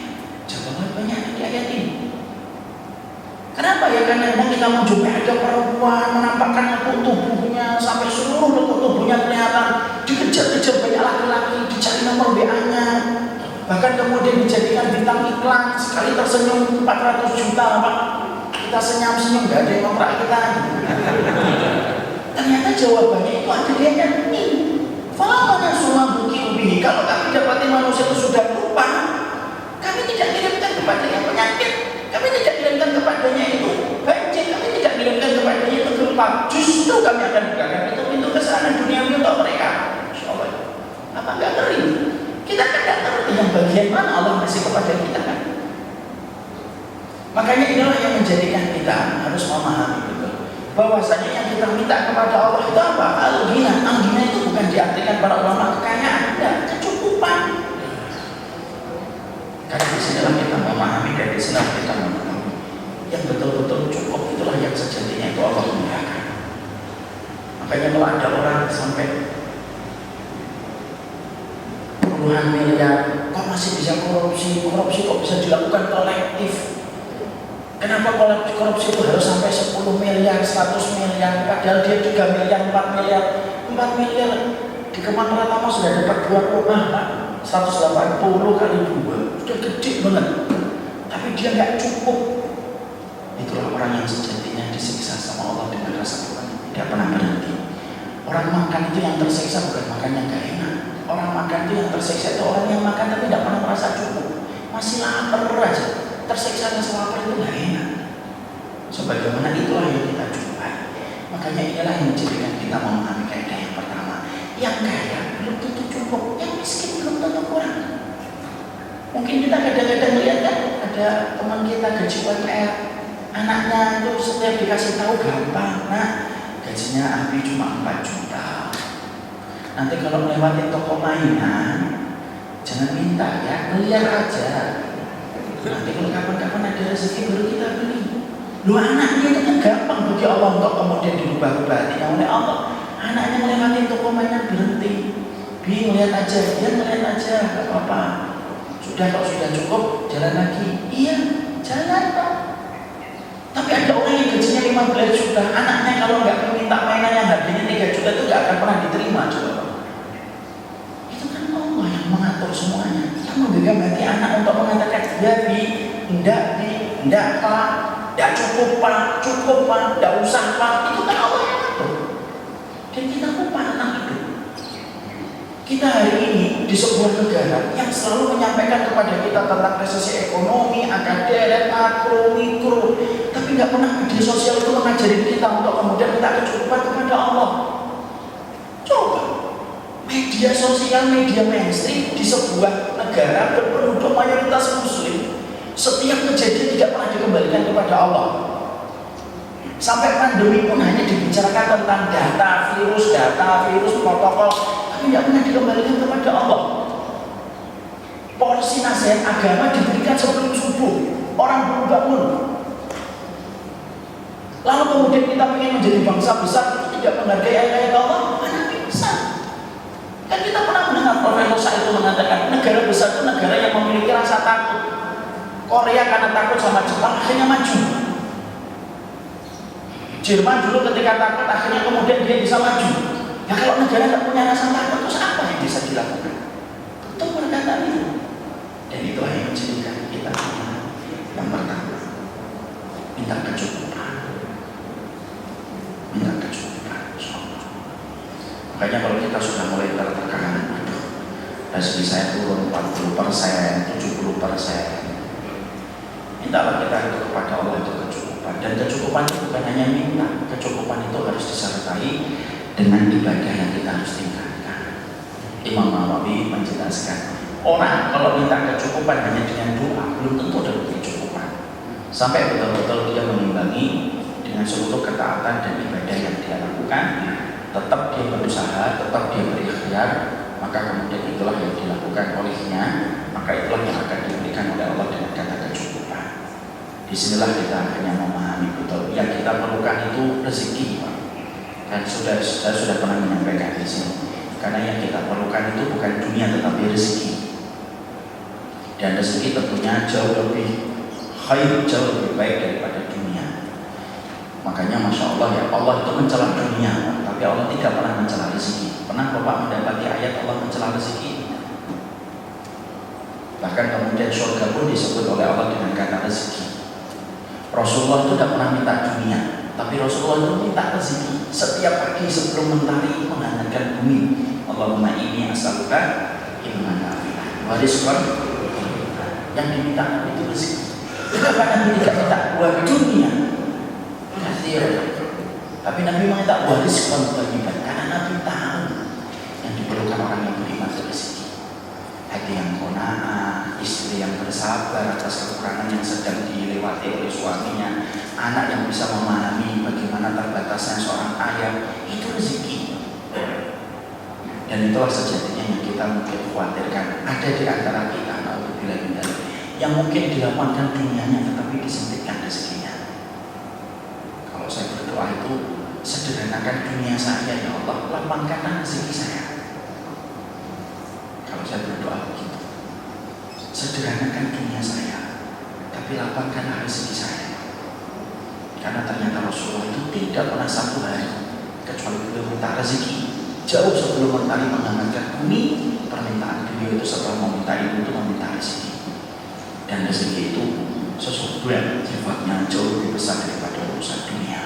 A: Jawabannya ada di ayat ini. Kenapa ya? Karena kita menjumpai ada perempuan menampakkan lekuk tubuhnya sampai seluruh lekuk tubuhnya kelihatan, dikejar-kejar banyak laki-laki, dicari nomor WA-nya, bahkan kemudian dijadikan bintang iklan, sekali tersenyum 400 juta, Pak. Kita senyum-senyum, nggak ada yang ngontrak kita. Ternyata jawabannya itu ada di ayat ini. Falamma nasu ma dzukiru bihi, kalau kami dapatin manusia itu sudah lupa, kami tidak kirimkan kepadanya penyakit, kami tidak kirimkan kepadanya itu banjir, kami tidak kirimkan kepadanya itu gempa. Justru kami akan bukakan pintu-pintu kesenangan duniawi untuk mereka. Insyaallah. Apa enggak ngeri? Kita kan enggak ngerti yang bagian mana Allah kasih kepada kita kan. Makanya inilah yang menjadikan kita harus memahami betul bahwasanya yang kita minta kepada Allah itu apa? Al-ghina. Al-ghina itu bukan diartikan para ulama kekayaan, enggak, kecukupan. kalau ada orang sampai puluhan miliar, kok masih bisa korupsi? Korupsi kok bisa dilakukan kolektif? Kenapa korupsi itu harus sampai 10 miliar, 100 miliar, padahal dia 3 miliar, 4 miliar. 4 miliar di Kemang Pratama sudah dapat 2 rumah, 180 kali 2, sudah gede banget. Tapi dia nggak cukup. Itulah orang yang sejatinya disiksa sama Allah dengan rasa Tuhan tidak pernah berhenti. Orang makan itu yang tersiksa bukan makan yang gak enak. Orang makan itu yang tersiksa itu orang yang makan tapi tidak pernah merasa cukup, masih lapar aja. Tersiksa rasa lapar itu gak enak. Sebagaimana itulah yang kita jumpai. Makanya inilah yang menjadikan kita memahami kaidah yang pertama. Yang kaya belum tentu cukup, yang miskin belum tentu kurang. Mungkin kita kadang-kadang melihat kan ada teman kita gaji UMR, anaknya itu setiap dikasih tahu gampang, nah gajinya Abi cuma 4 juta. Nanti kalau melewati toko mainan, jangan minta ya, lihat aja. Nanti kalau kapan-kapan ada rezeki baru kita beli. Lu anaknya itu kan gampang bagi Allah untuk kemudian dirubah-rubah hatinya oleh Allah. Anaknya melewati toko mainan berhenti, lihat aja, dia melihat aja, gak apa-apa. Sudah kalau sudah cukup, jalan lagi. Iya, jalan Pak. Tapi ada orang yang gajinya 15 juta, anaknya kalau nggak minta mainan yang harganya 3 juta itu nggak akan pernah diterima, coba Pak. Itu kan Allah yang mengatur semuanya, yang menggenggam hati anak untuk mengatakan ya enggak Pak, enggak cukup Pak, enggak usah Pak. Itu kan Allah yang ngatur. Dan kita lupa tentang itu. Kita hari ini di sebuah negara yang selalu menyampaikan kepada kita tentang resesi ekonomi, akan deret, makro, mikro, tapi nggak pernah media sosial itu mengajari kita untuk kemudian minta kecukupan kepada Allah. Coba media sosial, media mainstream di sebuah negara berpenduduk mayoritas muslim, setiap kejadian tidak pernah dikembalikan kepada Allah. Sampai pandemi pun hanya dibicarakan tentang data virus, protokol, tapi tidak pernah dikembalikan kepada Allah. Porsi nasihat agama diberikan sebelum subuh, orang belum bangun. Lalu kemudian kita ingin menjadi bangsa besar, tidak menghargai ayat-ayat Allah, mana bisa? Kan kita pernah mendengar Profesor Said itu mengatakan negara besar itu negara yang memiliki rasa takut. Korea karena takut sama Jepang akhirnya maju. Jerman dulu ketika takut akhirnya kemudian dia bisa maju. Ya kalau negara tidak punya rasa takut terus apa yang bisa dilakukan? Betul perkataan itu. Dan itulah yang menjadikan kita yang pertama minta kecukupan. Minta kecukupan, insyaallah. Makanya kalau kita sudah mulai tertekan, aduh, rezeki saya turun 40%, 70%. Mintalah kita itu kepada Allah itu kecukupan. Dan kecukupan itu bukan hanya minta, kecukupan itu harus disertai dengan ibadah yang kita harus tingkatkan. Imam Nawawi menjelaskan, orang kalau minta kecukupan hanya dengan doa belum tentu dapat kecukupan. Sampai betul-betul dia mengimbangi dengan seluruh ketaatan dan ibadah yang dia lakukan, tetap dia berusaha, tetap dia berikhtiar, maka kemudian itulah yang dilakukan olehnya, maka itulah yang akan diberikan oleh Allah dengan kata kecukupan. Disinilah kita hanya memahami betul yang kita perlukan itu rezeki, Pak. Dan saya sudah pernah menyampaikan di sini. Karena yang kita perlukan itu bukan dunia tetapi rezeki. Dan rezeki tentunya jauh lebih khair, jauh lebih baik daripada dunia. Makanya Masya Allah ya, Allah itu mencela dunia, tapi Allah tidak pernah mencela rezeki. Pernah Bapak mendapati ayat Allah mencela rezeki? Bahkan kemudian surga pun disebut oleh Allah dengan kata rezeki. Rasulullah itu tidak pernah minta dunia, tapi Rasulullah itu minta rezeki. Setiap pagi sebelum mentari menghangatkan bumi, Allahumma inni as'aluka ilman nafi'an wa rizqan yang diminta itu rezeki. Kenapa Nabi tidak minta buah dunia? Tapi Nabi meminta buah rizqan thayyiban karena Nabi tahu yang diperlukan orang yang beriman itu rezeki. Hati yang qanaah, istri yang bersabar atas kekurangan yang sedang dilewati oleh suaminya, anak yang bisa memahami bagaimana terbatasnya seorang ayah, itu rezeki. Dan itulah sejatinya yang kita mungkin khawatirkan. Ada di antara kita, yang mungkin dilakukan dunianya tetapi disempitkan rezekinya. Kalau saya berdoa itu sederhanakan dunia saya ya Allah, lapangkanlah rezeki saya. Kalau saya berdoa begitu, sederhanakan dunia saya, tapi lapangkanlah rezeki saya. Karena ternyata Rasulullah itu tidak pernah satu hari kecuali beliau minta rezeki. Jauh sebelum mentari menghangatkan bumi, permintaan beliau itu setelah meminta itu untuk meminta rezeki. Dan rezeki itu sesuatu yang sifatnya jauh lebih besar daripada urusan dunia.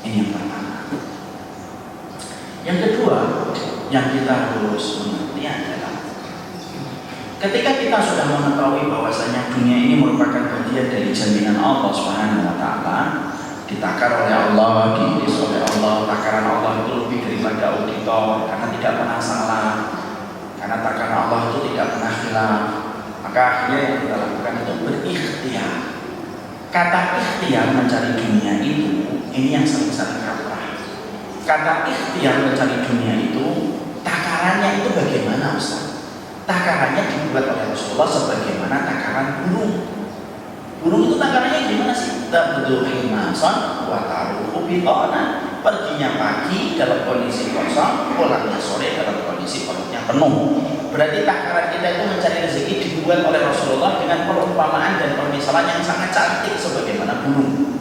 A: Ini yang pertama. Yang kedua, yang kita harus mengerti adalah ketika kita sudah mengetahui bahwasanya dunia ini merupakan bagian dari jaminan Allah Subhanahu wa taala, ditakar oleh Allah, diiris oleh Allah, takaran Allah itu lebih daripada auditor karena tidak pernah salah, karena takaran Allah itu tidak pernah hilang. Maka akhirnya yang kita lakukan itu berikhtiar. Kata ikhtiar mencari dunia itu, ini yang sering-sering kaprah. Kata ikhtiar mencari dunia itu, takarannya itu bagaimana Ustaz? Takarannya dibuat oleh Rasulullah sebagaimana takaran burung. Burung itu takarannya gimana sih? Tabdul himasan wa taruhu bitana. Perginya pagi dalam kondisi kosong, pulangnya sore dalam kondisi perutnya penuh. Berarti takaran kita itu mencari rezeki dibuat oleh Rasulullah dengan perumpamaan dan permisalan yang sangat cantik sebagaimana burung.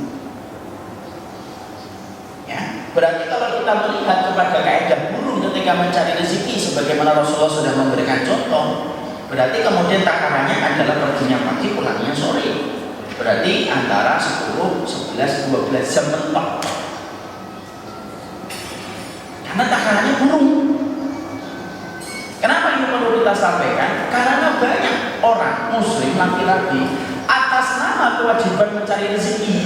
A: Ya, berarti kalau kita melihat kepada kaidah burung ketika mencari rezeki sebagaimana Rasulullah sudah memberikan contoh, berarti kemudian takarannya adalah perginya pagi, pulangnya sore. Berarti antara 10, 11, 12 jam mentok. Karena takarannya burung. Kenapa ini perlu kita sampaikan? Karena banyak orang muslim laki-laki atas nama kewajiban mencari rezeki,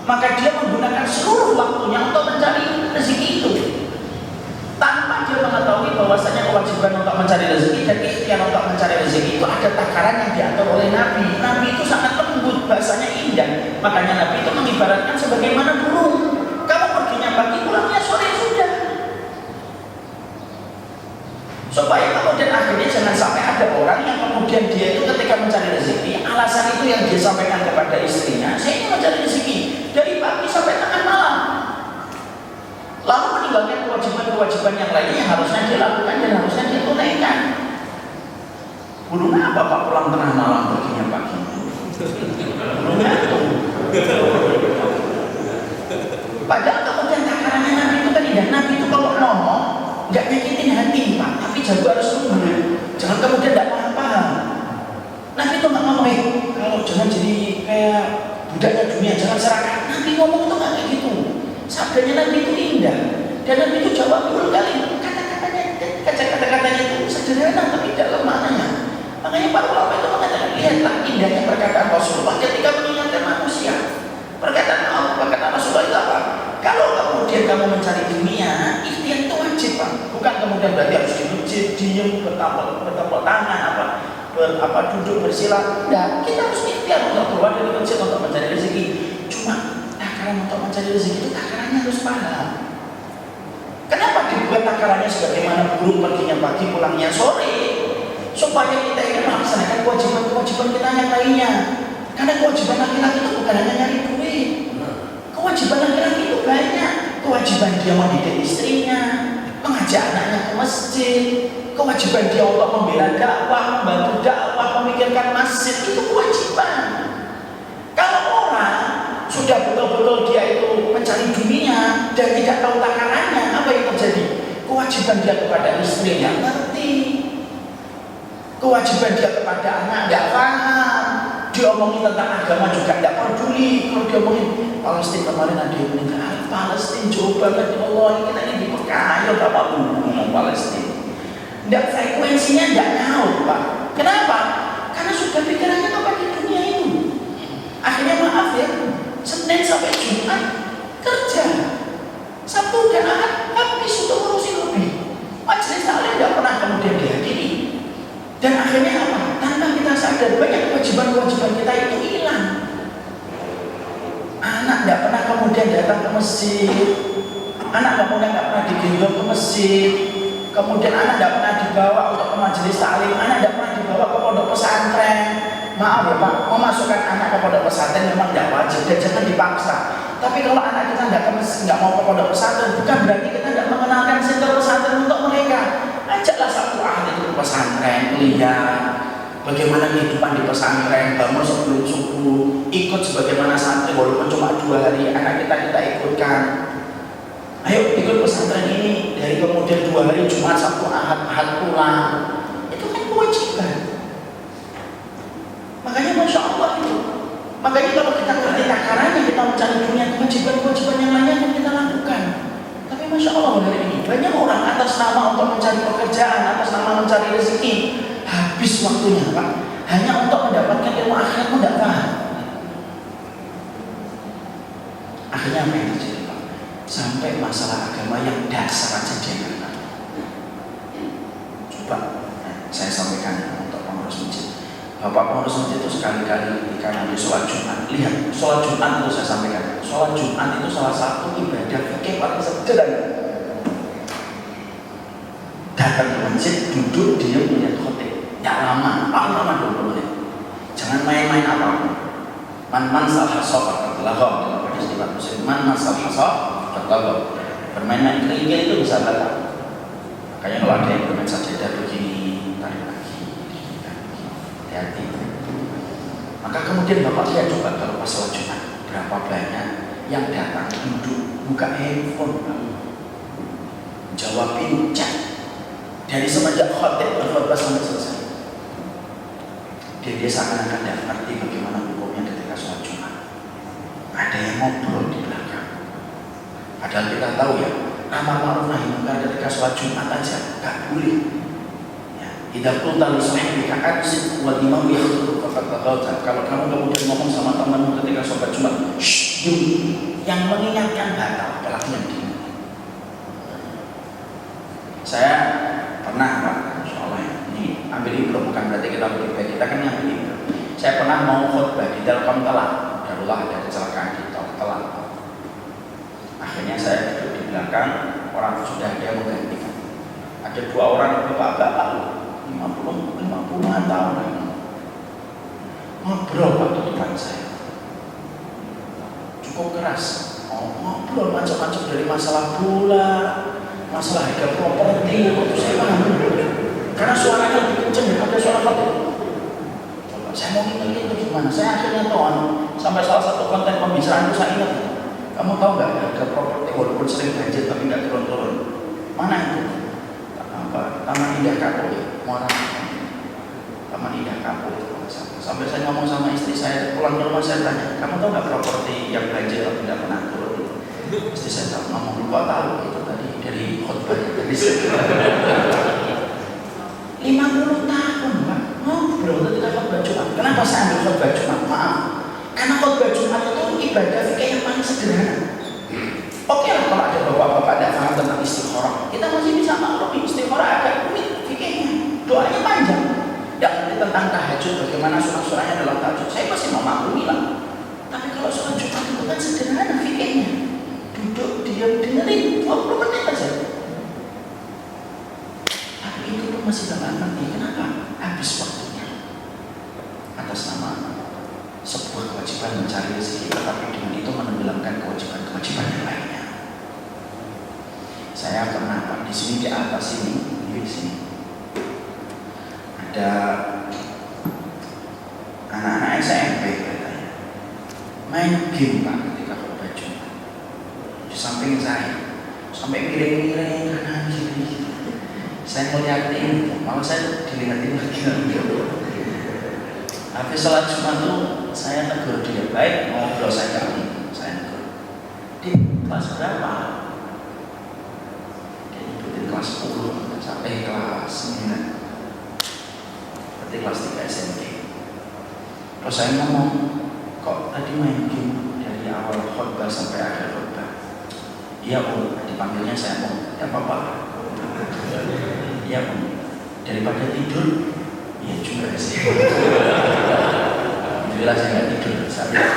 A: maka dia menggunakan seluruh waktunya untuk mencari rezeki itu, tanpa dia mengetahui bahwasanya kewajiban untuk mencari rezeki dan ikhtiar untuk mencari rezeki itu ada takaran yang diatur oleh Nabi. Nabi itu sangat lembut, bahasanya indah. Makanya Nabi itu mengibaratkan sebagaimana burung. Kamu perginya pagi, pulangnya sore sudah. Supaya kemudian akhirnya jangan sampai ada orang yang kemudian dia itu ketika mencari rezeki, alasan itu yang dia sampaikan kepada istrinya, saya ingin mencari rezeki dari pagi sampai tengah malam, lalu meninggalkan kewajiban-kewajiban yang lainnya yang harusnya dia lakukan dan harusnya dia tunaikan. Burung apa Pak pulang tengah malam perginya pagi? Burung itu. Padahal kemudian takarannya Nabi itu kan indah. Nabi itu kalau ngomong nggak nyakitin hati Pak, tapi jago harus lembut. Jangan kemudian nggak paham-paham. Nabi itu nggak ngomong, kalau jangan jadi kayak budaknya dunia, jangan serakah. Nabi ngomong itu nggak kayak gitu. Sabdanya Nabi itu indah, dan Nabi itu jawab kali kata-katanya itu sederhana tapi dalam maknanya. Makanya para ulama itu mengatakan, lihatlah indahnya perkataan Rasulullah ketika mengingatkan manusia. Perkataan Rasulullah itu apa? Kalau kemudian kamu mencari dunia, ikhtiar itu wajib Pak. Bukan kemudian berarti harus di masjid, diem, bertepuk tangan, duduk bersila. Nah, kita harus ikhtiar untuk keluar dari masjid untuk mencari rezeki. Cuma takaran untuk mencari rezeki itu takarannya harus paham. Kenapa dibuat takarannya sebagaimana burung perginya pagi, pulangnya sore? Supaya kita ini melaksanakan kewajiban-kewajiban kita yang lainnya. Karena kewajiban laki-laki itu bukan hanya nyari duit. Kewajiban laki-laki itu banyak. Kewajiban dia mendidik istrinya, mengajak anaknya ke masjid, kewajiban dia untuk membela dakwah, membantu dakwah, memikirkan masjid, itu kewajiban. Kalau orang sudah betul-betul dia itu mencari dunia dan tidak tahu takarannya, apa yang terjadi? Kewajiban dia kepada istrinya ngerti, kewajiban dia kepada anak nggak paham, diomongin tentang agama juga nggak peduli. Kalau diomongin Palestina kemarin ada yang meninggal, Palestina jauh banget ya Allah, kita ini di Mekah, ya Bapak ngomong Palestina, nggak frekuensinya nggak tahu Pak. Kenapa? Karena sudah pikirannya kepada dunia itu. Akhirnya maaf ya, Senin sampai Jumat kerja, Sabtu dan Ahad habis untuk ngurusin lebih. Majelis taklim nggak pernah kemudian dihadiri. Dan akhirnya apa? Tanpa kita sadar banyak kewajiban-kewajiban kita itu hilang. Anak nggak pernah kemudian datang ke masjid, anak nggak pernah digendong ke masjid, kemudian anak nggak pernah dibawa untuk ke majelis taklim, anak nggak pernah dibawa ke pondok pesantren. Maaf ya Pak, memasukkan anak ke pondok pesantren memang nggak wajib dan jangan dipaksa. Tapi kalau anak kita nggak mau ke pondok pesantren, bukan berarti kita tidak mengenalkan sistem pesantren untuk mereka. Ajaklah satu ahli itu ke pesantren, lihat bagaimana kehidupan di pesantren, bangun sebelum subuh, ikut sebagaimana santri walaupun cuma 2 hari, anak kita ikutkan. Ayo ikut pesantren ini, dari kemudian 2 hari Jumat, Sabtu, Ahad pulang. Itu kan kewajiban. Makanya Masya Allah itu. Makanya kalau kita ngerti takarannya, kita mencari dunia, kewajiban-kewajiban yang lainnya yang kita lakukan. Tapi Masya Allah hari ini banyak orang atas nama untuk mencari pekerjaan, atas nama mencari rezeki, habis waktunya Pak, hanya untuk mendapatkan ilmu akhirat pun tidak paham. Akhirnya apa yang terjadi Pak? Sampai masalah agama yang dasar aja dia nggak tahu. Coba saya sampaikan untuk pengurus masjid. Bapak pengurus masjid itu sekali-kali ketika nanti sholat Jumat, lihat sholat Jumat itu saya sampaikan, sholat Jumat itu salah satu ibadah fikih paling sederhana. Datang ke masjid, duduk, diam, melihat khotib, nggak lama, paling lama 20 menit. Jangan main-main apapun. Man salhasah terlalu dalam hadis riwayat Muslim. Man salhasah terlalu bermain-main kerikil itu bisa batal. Makanya kalau ada yang bermain sajadah begini, tarik lagi, hati-hati. Maka kemudian Bapak lihat coba kalau pas sholat Jumat berapa banyak yang datang duduk buka handphone, jawabin chat dari semenjak khotib berkhotbah sampai selesai. Dia seakan-akan tidak ngerti bagaimana hukumnya ketika sholat Jumat. Ada yang ngobrol di belakang. Padahal kita tahu ya, amar ma'ruf nahi munkar ketika sholat Jumat aja nggak boleh. Idza qulta li sahibika ansit wal imam yakhutub faqad taghawta. Kalau kamu kemudian ngomong sama temanmu ketika sholat Jumat, yang mengingatkan batal, apalagi yang diingat. Saya pernah Pak, soalnya ini ambil ibro, bukan berarti kita lebih baik, kita kan ngambil ibro. Saya pernah mau khutbah di Telkom Telat, darulah ada kecelakaan di Telkom Telat. Akhirnya saya duduk di belakang, orang sudah ada yang menggantikan. Ada 2 orang bapak-bapak 50-an tahun ngobrol waktu depan saya cukup keras, ngobrol macam-macam dari masalah bola, masalah harga properti. Waktu saya paham karena suaranya lebih kenceng daripada suara khotib. Coba saya mau ngingetin itu gimana, saya akhirnya tahu sampai salah satu konten pembicaraan itu saya ingat, kamu tahu nggak harga properti walaupun sering banjir tapi nggak turun-turun, mana itu? Taman Indah Kapuk, Muara, Taman Indah Kapuk. Sampai saya ngomong sama istri saya, pulang ke rumah saya tanya, kamu tahu nggak properti yang banjir tapi tidak pernah turun? Istri saya tahu, ngomong lupa tahu itu tadi dari khotbah tadi. 50 tahun Pak, ngobrol ketika khotbah Jumat. Kenapa saya ambil khotbah Jumat? Maaf, karena khotbah Jumat itu ibadah fikih yang paling sederhana. Oke lah kalau ada bapak-bapak tidak paham tentang istikharah, kita masih bisa maklumi. Istikharah agak rumit fikihnya, doanya panjang. Tidak ngerti tentang tahajud, bagaimana surah-surahnya dalam tahajud, saya masih mau maklumi lah. Tapi kalau sholat Jumat itu kan sederhana fikihnya, duduk, diam, dengerin 20 menit aja. Tapi itu pun masih tidak ngerti, kenapa? Habis waktunya. Atas nama sebuah kewajiban mencari rezeki, tetapi dengan itu menenggelamkan kewajiban-kewajiban yang lainnya. Saya pernah Pak di sini di atas sini, di sini ada anak-anak SMP katanya main game Pak ketika khotbah Jumat di samping saya, sampai miring-miring kanan kiri. Saya ngeliatin, malah saya dilihatin lagi. Habis sholat Jumat itu saya tegur dia, baik ngobrol saya kali, saya tegur. Di kelas berapa? Dia nyebutin kelas 10 sampai kelas 9. Berarti kelas 3 SMP. Terus saya ngomong, kok tadi main game dari awal khotbah sampai akhir khotbah? Iya Bu, dipanggilnya saya mau, ya apa-apa. Iya Bu, daripada tidur. Iya juga sih. Alhamdulillah saya nggak tidur saat itu.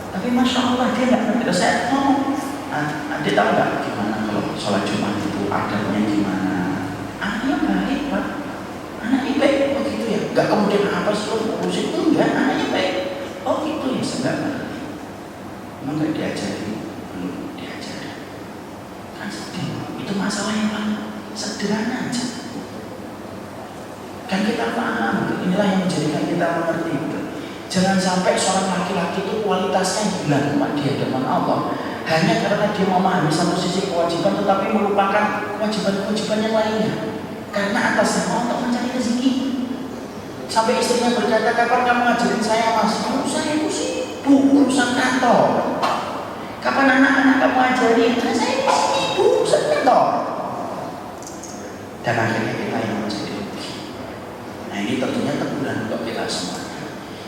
A: Tapi Masya Allah dia nggak ngerti. Saya ngomong, Adik tahu nggak gimana kalau sholat Jumat itu adabnya gimana? Anaknya baik Pak, anaknya baik. Oh gitu ya. Nggak kemudian apa sih ngurusin itu enggak, anaknya baik. Oh gitu ya, saya nggak ngerti. Emang nggak diajari? Belum diajari. Kan sedih. Itu masalah yang paling sederhana aja. Kan kita paham, inilah yang menjadikan kita mengerti itu. Jangan sampai seorang laki-laki itu kualitasnya hilang di hadapan Allah hanya karena dia memahami satu sisi kewajiban tetapi melupakan kewajiban-kewajiban yang lainnya. Karena atas nama untuk mencari rezeki. Sampai istrinya berkata, kapan kamu ngajarin saya mas? Saya itu sibuk urusan kantor. Kapan anak-anak kamu ajarin? Saya ini sibuk urusan kantor. Dan akhirnya kita yang menjadi rugi. Nah ini tentunya teguran untuk kita semuanya.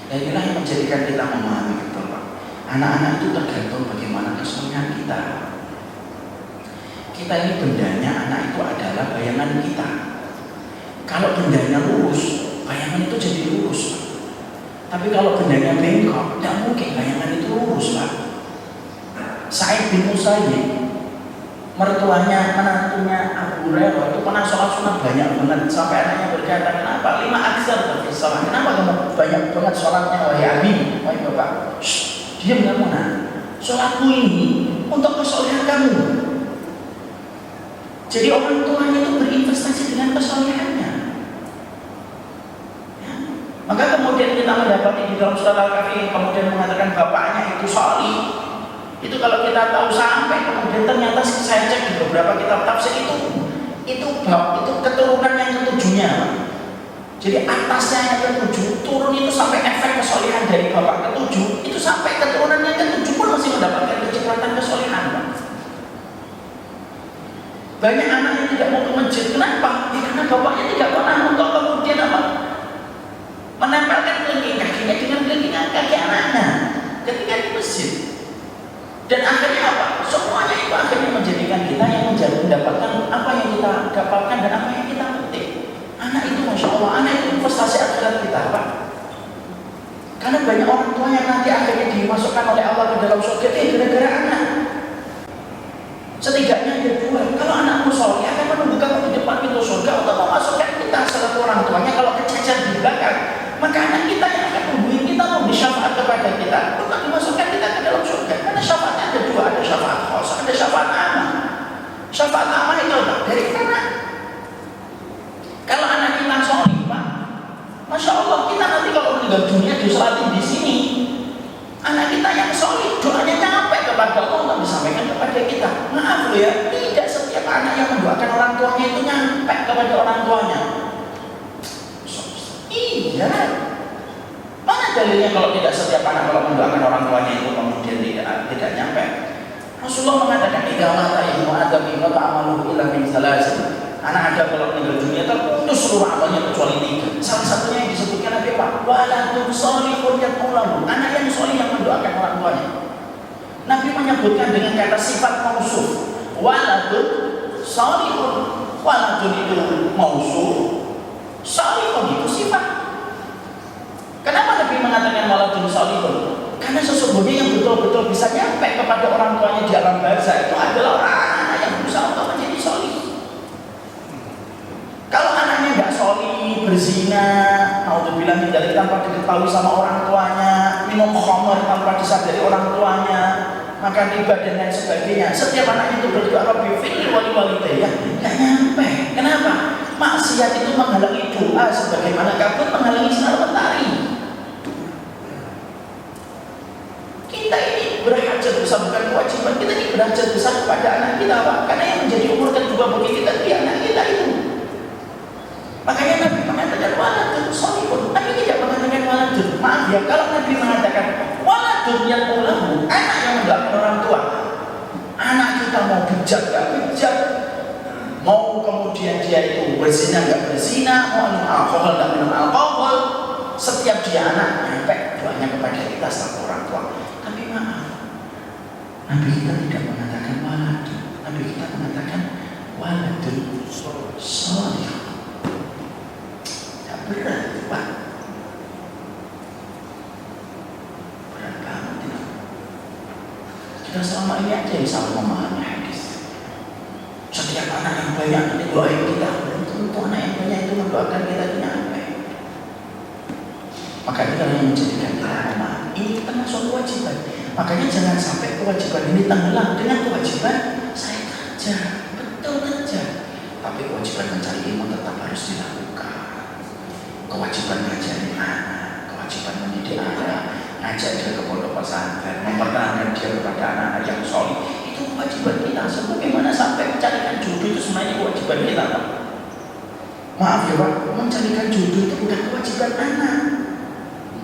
A: Dan inilah yang menjadikan kita memahami betul Pak. Anak-anak itu tergantung bagaimana kesulitan kita. Kita ini bendanya, anak itu adalah bayangan kita. Kalau bendanya lurus, bayangan itu jadi lurus Pak. Tapi kalau bendanya bengkok, tidak mungkin bayangan itu lurus Pak. Sa'id bin Musayyib, mertuanya, menantunya Abu Hurairah itu pernah sholat sunat banyak banget. Sampai anaknya berkata, kenapa? 5 aksar berfisalah. Kenapa kamu banyak banget sholatnya? Wahai Abi, wahai Bapak. Diam kamu nak. Sholatmu ini untuk kesolehan kamu. Jadi orang tuanya itu berinvestasi dengan kesolehannya. Ya. Maka kemudian kita mendapati di dalam surat Al-Kahfi kemudian mengatakan bapaknya itu sholih. Itu kalau kita tahu sampai kemudian ternyata saya cek di beberapa kitab tafsir itu keturunan yang ketujuhnya. Jadi atasnya yang ketujuh turun itu sampai efek kesolehan dari bapak ketujuh itu sampai keturunan yang ketujuh pun masih mendapatkan kecipratan kesolehan. Banyak anak yang tidak mau ke masjid. Kenapa? Ya, karena bapaknya tidak pernah untuk kemudian apa? Menempelkan kelingking kakinya dengan kelingking kaki anaknya ketika di masjid. Dan akhirnya apa? Semuanya itu akhirnya menjadikan kita yang mendapatkan apa yang kita dapatkan dan apa yang kita petik. Anak itu Masya Allah, anak itu investasi akhirat kita Pak. Karena banyak orang tua yang nanti akhirnya dimasukkan oleh Allah ke dalam surga gara-gara anak. Setidaknya ada dua. Kalau anakmu soleh akan menunggu kamu di depan pintu surga untuk memasukkan kita selaku orang tuanya. Kalau kececer di belakang, maka anak kita yang akan nungguin kita mau syafaat kepada kita untuk dimasukkan kita ke dalam surga. Karena syafaatnya ada dua, ada syafaat khos, ada syafaat aman. Syafaat aman itu apa? Dari anak. Kalau anak kita soleh, Pak, Masya Allah, kita nanti kalau meninggal dunia disolatin di sini. Anak kita yang soleh, doanya nyampe kepada Allah untuk disampaikan kepada kita. Maaf loh ya, tidak setiap anak yang mendoakan orang tuanya itu nyampe kepada orang tuanya. Iya. Mana dalilnya kalau tidak setiap anak kalau mendoakan orang tuanya itu kemudian tidak nyampe? Rasulullah mengatakan idamata ilmu adami wa ta'amaluhu illa min salasin. Anak ada kalau meninggal dunia terputus seluruh amalnya kecuali 3. Salah satunya yang disebutkan Nabi Pak, waladun sholihun yad'ulahu. Anak yang soleh yang mendoakan orang tuanya. Nabi menyebutkan dengan kata sifat mausuf. Waladun sholihun. Waladun itu mausuf. Sholihun itu sifat. Kenapa Nabi mengatakan waladun sholihun? Karena sesungguhnya yang betul-betul bisa nyampe kepada orang tuanya di alam barzah itu adalah orang yang berusaha untuk menjadi sholih. Kalau anaknya nggak sholih, berzina, naudzubillah min dzalik tanpa diketahui sama orang tuanya, minum khamr tanpa disadari orang tuanya, makan riba dan lain sebagainya. Setiap anaknya itu berdoa Rabbi firli wa li walidayya, nggak nyampe. Kenapa? Maksiat itu menghalangi doa sebagaimana kabut menghalangi sinar matahari. Kita ini berhajat besar, bukan kewajiban kita ini berhajat besar kepada anak kita Pak. Karena yang menjadi umur kedua bagi kita dia anak kita itu. Makanya Nabi mengatakan waladun sholihun. Nabi tidak mengatakan waladun. Maaf ya, kalau Nabi mengatakan waladun yang ulahu, anak yang mendoakan orang tua. Anak kita mau bejat gak bejat, mau kemudian dia itu berzina gak berzina, mau minum alkohol gak minum alkohol, setiap dia anak nyampe doanya kepada kita selaku orang tua. Tapi maaf, Nabi kita tidak mengatakan waladun. Nabi kita mengatakan waladun sholihun. Berat Pak, berat banget ya. Kita selama ini aja bisa memahami hadis. Setiap anak yang banyak nanti doain kita, belum tentu anak yang banyak itu mendoakan kita nyampe. Maka kita yang menjadikan kita memahami. Ini termasuk kewajiban. Makanya jangan sampai kewajiban ini tenggelam dengan kewajiban saya kerja, betul kerja, tapi kewajiban mencari ilmu tetap harus dilakukan. Kewajiban ngajari anak, kewajiban mendidik anak, ngajak dia ke pondok pesantren, memperkenalkan dia kepada anak-anak yang soleh, itu kewajiban kita. Sebagaimana sampai mencarikan jodoh itu sebenarnya kewajiban kita, Pak. Maaf ya Pak, mencarikan jodoh itu bukan kewajiban anak.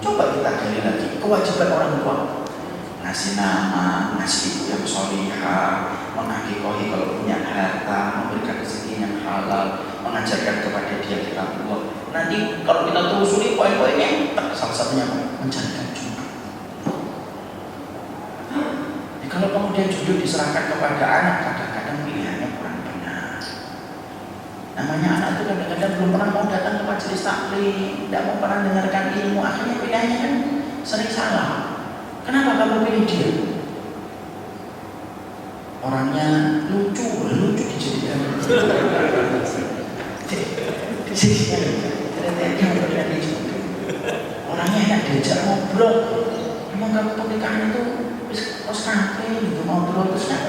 A: Coba kita gali lagi, kewajiban orang tua, ngasih nama, ngasih ibu yang solihah, mengakikohi kalau punya harta, memberikan rezeki yang halal, mengajarkan kepada dia kitabullah. Nanti kalau kita telusuri poin-poinnya, salah satunya mencarikan jodoh. Kalau kemudian jodoh diserahkan kepada anak, kadang-kadang pilihannya kurang benar. Namanya anak itu kadang-kadang belum pernah mau datang ke majelis taklim, tidak mau pernah dengarkan ilmu, akhirnya pilihannya kan sering salah. Kenapa kamu pilih dia? Orangnya lucu dijadikan. Orangnya enak diajak ngobrol. Emang kamu pernikahan itu terus kafe gitu, ngobrol terus kan?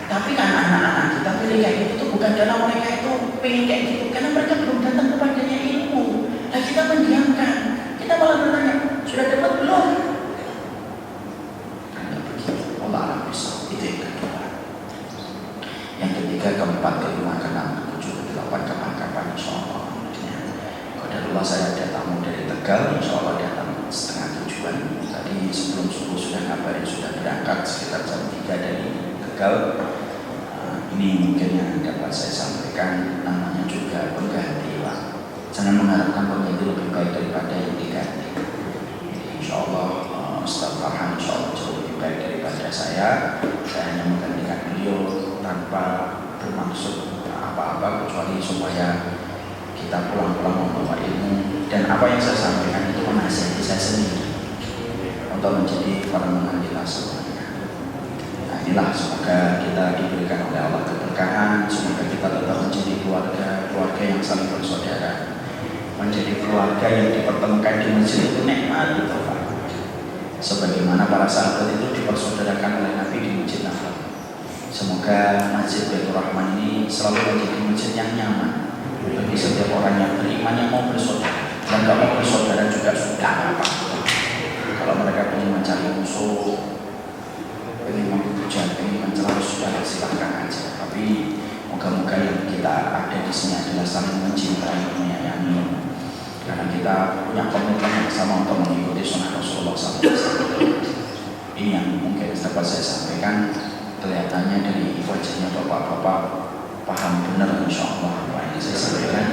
A: Tapi kan anak-anak kita pilih kayak gitu bukan karena mereka itu pengen kayak gitu, karena mereka belum datang kepadanya ilmu. Nah kita mendiamkan, kita malah bertanya, sudah dapat belum? Karena begitu, Allah alam bisa. Itu yang kedua. Yang ketiga, keempat, kelima, keenam, ketujuh, kedelapan, kapan-kapan, insyaallah. Qadarullah saya ada tamu dari Tegal, insyaallah datang setengah tujuan. Tadi sebelum subuh sudah ngabarin sudah berangkat sekitar jam 3 dari Tegal. Ini mungkin yang dapat saya sampaikan, namanya juga pengganti Pak. Jangan mengharapkan pengganti lebih baik daripada yang diganti. Insyaallah Ustaz Farhan insyaallah jauh lebih baik daripada saya. Saya hanya menggantikan beliau tanpa bermaksud apa-apa kecuali supaya kita pulang-pulang membawa ilmu, dan apa yang saya sampaikan itu menasihati saya sendiri untuk menjadi panutan kita semuanya. Nah inilah, semoga kita diberikan oleh Allah keberkahan, semoga kita tetap menjadi keluarga yang saling bersaudara, menjadi keluarga yang dipertemukan di masjid itu nikmat itu Pak. Sebagaimana para sahabat itu dipersaudarakan oleh Nabi di Masjid Nabawi. Semoga Masjid Baitur Rahman ini selalu menjadi masjid yang nyaman bagi setiap orang yang beriman yang mau bersaudara. Dan gak mau bersaudara juga sudah apa. Kalau mereka ingin mencari musuh, ingin menghujat, ingin mencela, sudah silahkan aja. Tapi moga-moga yang kita ada di sini adalah saling mencintai, menyayangi. Karena kita punya komitmen yang sama untuk mengikuti sunnah Rasulullah SAW. Ini yang mungkin dapat saya sampaikan. Kelihatannya dari wajahnya bapak-bapak paham benar insyaallah apa yang saya sampaikan.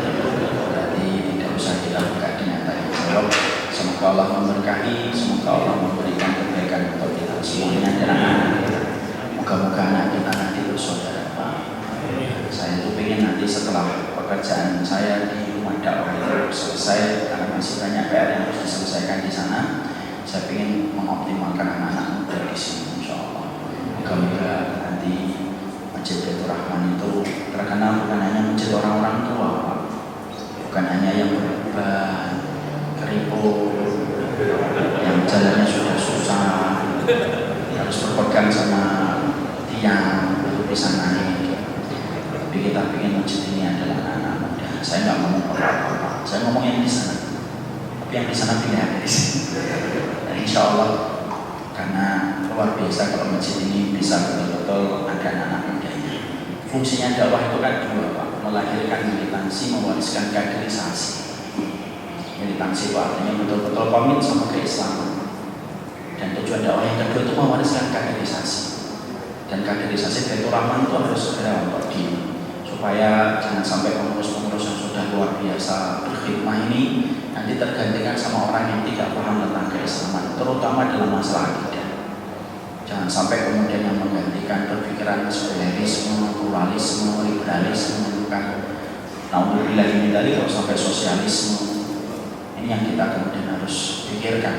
A: Berarti tidak usah kita buka dengan tanya jawab. Semoga Allah memberkahi, semoga Allah memberikan kebaikan untuk kita semuanya dan anak-anak kita. Moga-moga anak kita nanti bersaudara Pak. Saya itu pengen nanti setelah pekerjaan saya di rumah dakwah itu selesai, karena masih banyak PR yang harus diselesaikan di sana. Saya ingin mengoptimalkan anak-anak muda di sini insyaallah. Moga-moga nanti Masjid Baitur Rahman itu terkenal bukan hanya masjid orang-orang tua Pak. Bukan hanya yang berubah, keriput, yang jalannya sudah susah, harus berpegang sama tiang untuk bisa naik. Tapi kita ingin masjid ini adalah anak-anak muda. Saya nggak ngomong apa-apa, saya ngomong yang di sana. Tapi yang di sana pindah dari sini. Dan insya Allah, karena luar biasa kalau masjid ini bisa betul-betul ada anak-anak mudanya. Fungsinya dakwah itu kan dua Pak, melahirkan militansi, mewariskan kaderisasi. Militansi itu artinya betul-betul komit sama keislaman. Dan tujuan dakwah yang kedua itu mewariskan kaderisasi. Dan kaderisasi Baitur Rahman itu harus segera untuk supaya jangan sampai pengurus-pengurus yang sudah luar biasa berkhidmah ini nanti tergantikan sama orang yang tidak paham tentang keislaman, terutama dalam masalah akidah. Jangan sampai kemudian yang menggantikan berpikiran sekulerisme, pluralisme, liberalisme, bukan. Alhamdulillah ini tadi kalau sampai sosialisme, ini yang kita kemudian harus pikirkan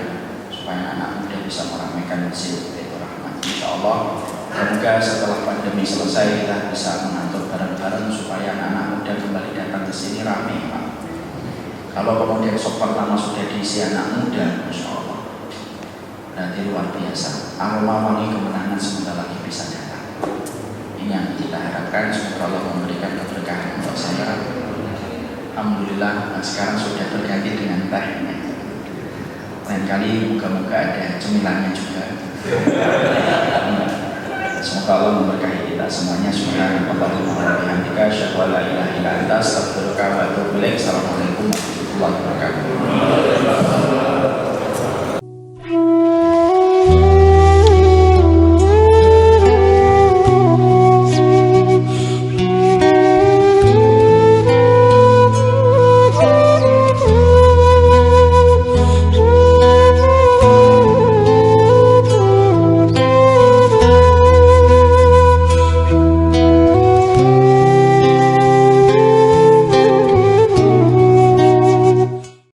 A: supaya anak muda bisa meramaikan Masjid Baitur Rahman. Insyaallah, semoga setelah pandemi selesai kita bisa mengatur bareng-bareng supaya anak-anak muda kembali datang ke sini ramai Pak. Kalau kemudian sok pertama sudah diisi anak muda, insyaallah berarti luar biasa. Aroma wangi kemenangan sebentar lagi bisa datang. Ini yang kita harapkan, semoga Allah memberikan keberkahan untuk saya. Alhamdulillah, sekarang sudah berganti dengan teh. Lain kali moga-moga ada cemilannya juga. Semoga Allah memberkahi kita semuanya. Subhanallahumma wa bihamdika, asyhadu an la ilaha illa anta, astaghfiruka wa atubu ilaik. Assalamualaikum warahmatullahi wabarakatuh.